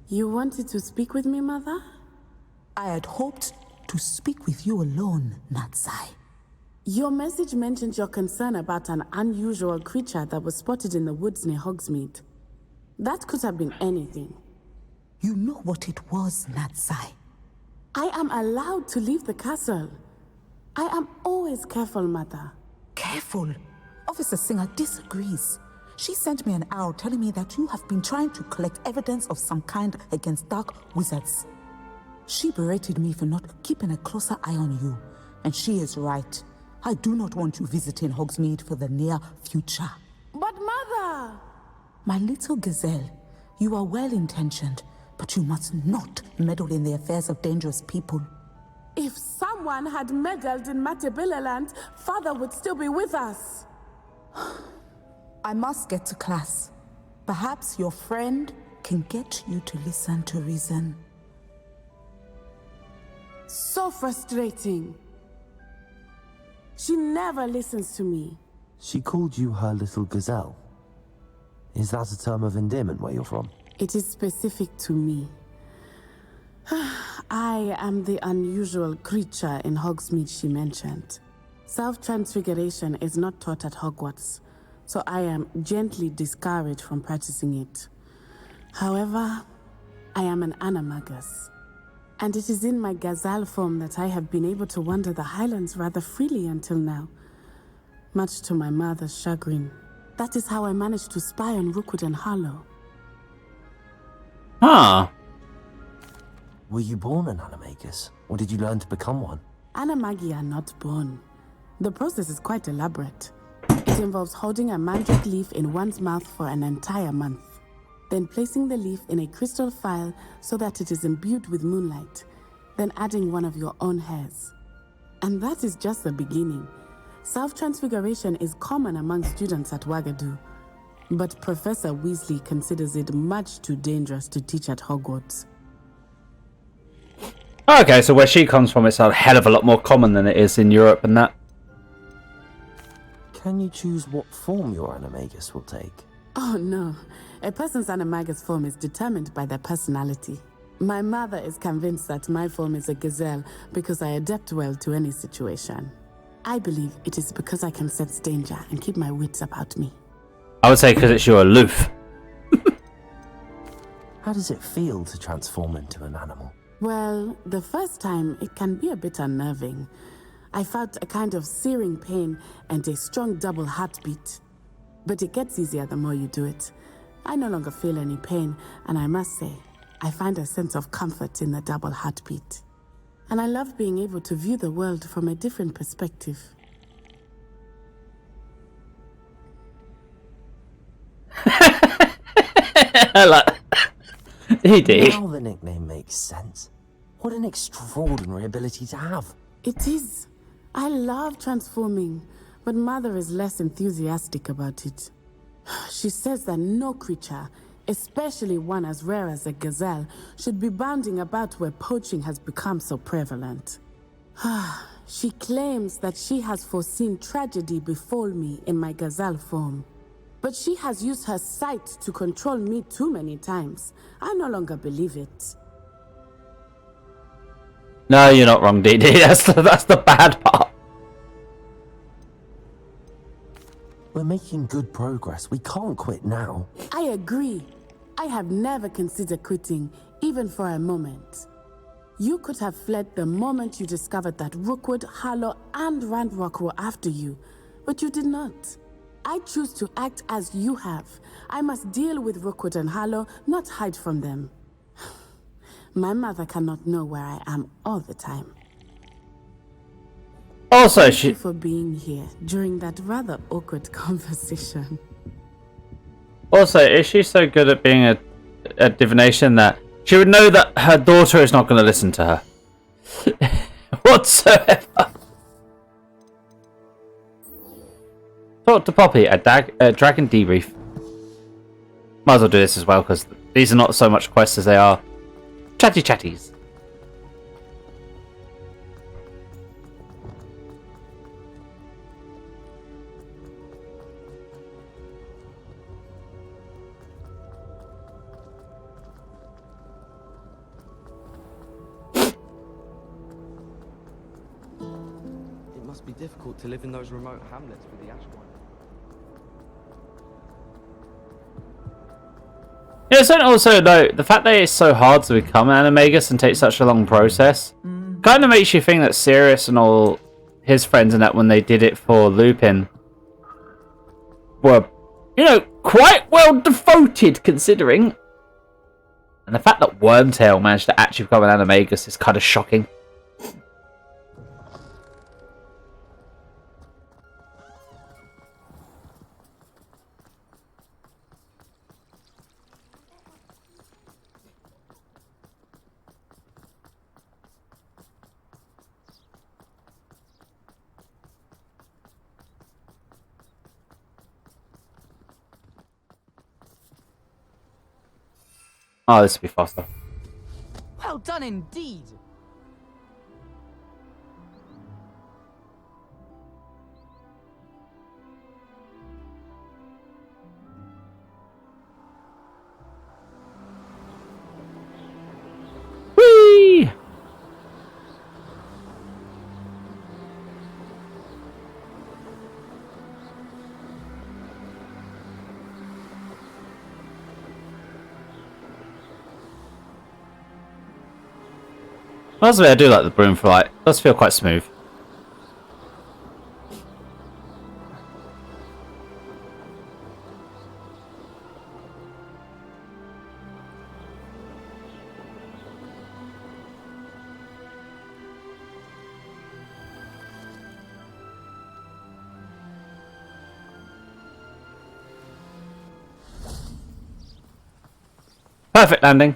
You wanted to speak with me, Mother? I had hoped to speak with you alone, Natsai. Your message mentioned your concern about an unusual creature that was spotted in the woods near Hogsmeade. That could have been anything. You know what it was, Natsai. I am allowed to leave the castle. I am always careful, Mother. Careful? Officer Singer disagrees. She sent me an owl telling me that you have been trying to collect evidence of some kind against dark wizards. She berated me for not keeping a closer eye on you, and she is right. I do not want you visiting Hogsmeade for the near future. But Mother! My little gazelle, you are well-intentioned, but you must not meddle in the affairs of dangerous people. If someone had meddled in Matabeleland, Father would still be with us. I must get to class. Perhaps your friend can get you to listen to reason. So frustrating. She never listens to me. She called you her little gazelle. Is that a term of endearment where you're from? It is specific to me. I am the unusual creature in Hogsmeade she mentioned. Self-transfiguration is not taught at Hogwarts, so I am gently discouraged from practicing it. However, I am an animagus, and it is in my gazelle form that I have been able to wander the Highlands rather freely until now, much to my mother's chagrin. That is how I managed to spy on Rookwood and Harlow. Huh. Were you born an animagus, or did you learn to become one? Animagi are not born. The process is quite elaborate. It involves holding a mandrake leaf in one's mouth for an entire month, then placing the leaf in a crystal phial so that it is imbued with moonlight, then adding one of your own hairs. And that is just the beginning. Self-transfiguration is common among students at Wagadu, but Professor Weasley considers it much too dangerous to teach at Hogwarts. Okay, so where she comes from, it's a hell of a lot more common than it is in Europe and that. Can you choose what form your animagus will take? Oh no, a person's animagus form is determined by their personality. My mother is convinced that my form is a gazelle because I adapt well to any situation. I believe it is because I can sense danger and keep my wits about me. I would say because it's your aloof. How does it feel to transform into an animal? Well, the first time it can be a bit unnerving. I felt a kind of searing pain and a strong double heartbeat. But it gets easier the more you do it. I no longer feel any pain, and I must say, I find a sense of comfort in the double heartbeat. And I love being able to view the world from a different perspective. He did. Now the nickname makes sense. What an extraordinary ability to have. It is. I love transforming, but Mother is less enthusiastic about it. She says that no creature, especially one as rare as a gazelle, should be bounding about where poaching has become so prevalent. She claims that she has foreseen tragedy befall me in my gazelle form. But she has used her sight to control me too many times. I no longer believe it. No, you're not wrong, DD. That's the bad part. We're making good progress. We can't quit now. I agree. I have never considered quitting, even for a moment. You could have fled the moment you discovered that Rookwood, Harlow, and Ranrock were after you, but you did not. I choose to act as you have. I must deal with Rookwood and Harlow, not hide from them. My mother cannot know where I am all the time. Also, Thank you for being here during that rather awkward conversation. Also, is she so good at being a divination that she would know that her daughter is not going to listen to her whatsoever? Talk to Poppy, a dragon debrief. Might as well do this as well, because these are not so much quests as they are chatty chatties. It must be difficult to live in those remote hamlets with the ash one. Yes, and also though, the fact that it's so hard to become an animagus and take such a long process kind of makes you think that Sirius and all his friends and that when they did it for Lupin were, you know, quite well devoted considering. And the fact that Wormtail managed to actually become an animagus is kind of shocking. Oh, this will be faster. Well done indeed. Whee! Honestly, I do like the broom flight. It does feel quite smooth. Perfect landing.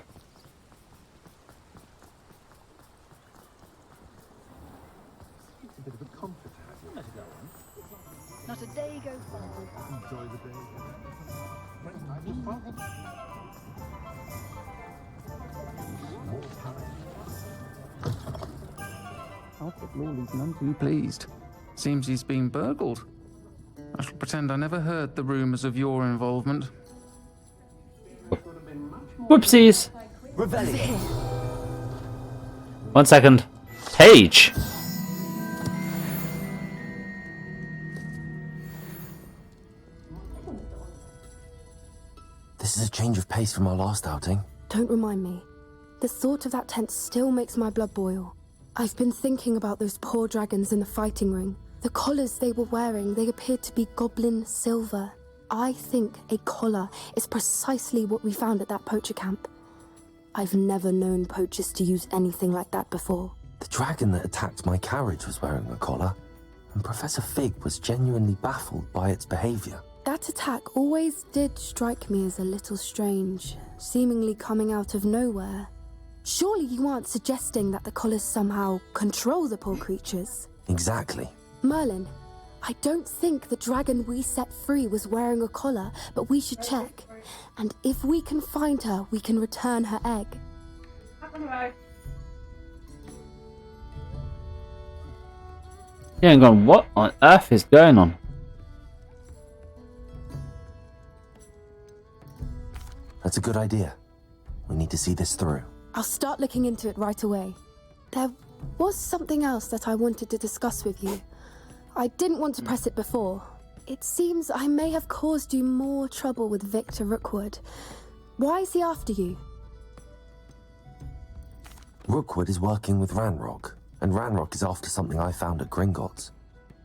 Not a day goes by. Enjoy the day. Alfred Lawley's none too pleased. Seems he's been burgled. I shall pretend I never heard the rumours of your involvement. Whoopsies. Revelio. 1 second. Page. This is a change of pace from our last outing. Don't remind me. The thought of that tent still makes my blood boil. I've been thinking about those poor dragons in the fighting ring. The collars they were wearing, they appeared to be goblin silver. I think a collar is precisely what we found at that poacher camp. I've never known poachers to use anything like that before. The dragon that attacked my carriage was wearing a collar, and Professor Fig was genuinely baffled by its behaviour. That attack always did strike me as a little strange, seemingly coming out of nowhere. Surely you aren't suggesting that the collars somehow control the poor creatures? Exactly. Merlin, I don't think the dragon we set free was wearing a collar, but we should check. And if we can find her, we can return her egg. Yeah, I'm going, what on earth is going on? That's a good idea. We need to see this through. I'll start looking into it right away. There was something else that I wanted to discuss with you. I didn't want to press it before. It seems I may have caused you more trouble with Victor Rookwood. Why is he after you? Rookwood is working with Ranrock, and Ranrock is after something I found at Gringotts.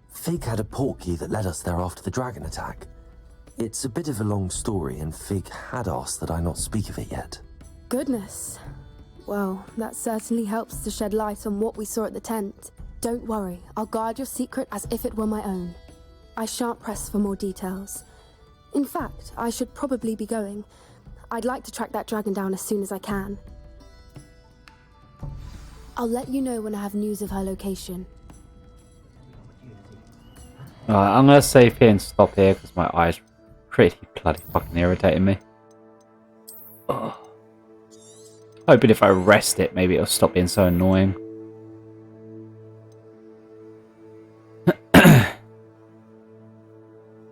Fig had a portkey that led us there after the dragon attack. It's a bit of a long story, and Fig had asked that I not speak of it yet. Goodness. Well, that certainly helps to shed light on what we saw at the tent. Don't worry, I'll guard your secret as if it were my own. I shan't press for more details. In fact, I should probably be going. I'd like to track that dragon down as soon as I can. I'll let you know when I have news of her location. Alright, I'm gonna save here and stop here because my eyes pretty bloody fucking irritating me. Ugh. Hoping if I rest it, maybe it'll stop being so annoying.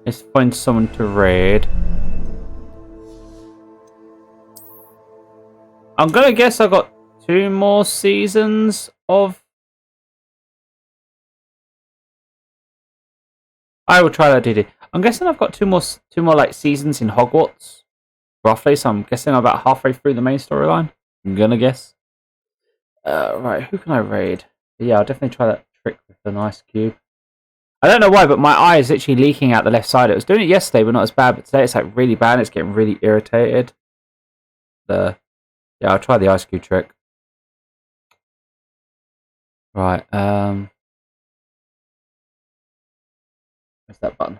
Let's find someone to raid. I'm gonna guess I got 2 more seasons of... I will try that, DD. I'm guessing I've got two more like seasons in Hogwarts, roughly. So I'm guessing I'm about halfway through the main storyline. I'm gonna guess. Right, who can I raid? Yeah, I'll definitely try that trick with the ice cube. I don't know why, but my eye is literally leaking out the left side. It was doing it yesterday, but not as bad. But today it's like really bad. It's getting really irritated. Yeah, I'll try the ice cube trick. Right. Where's that button?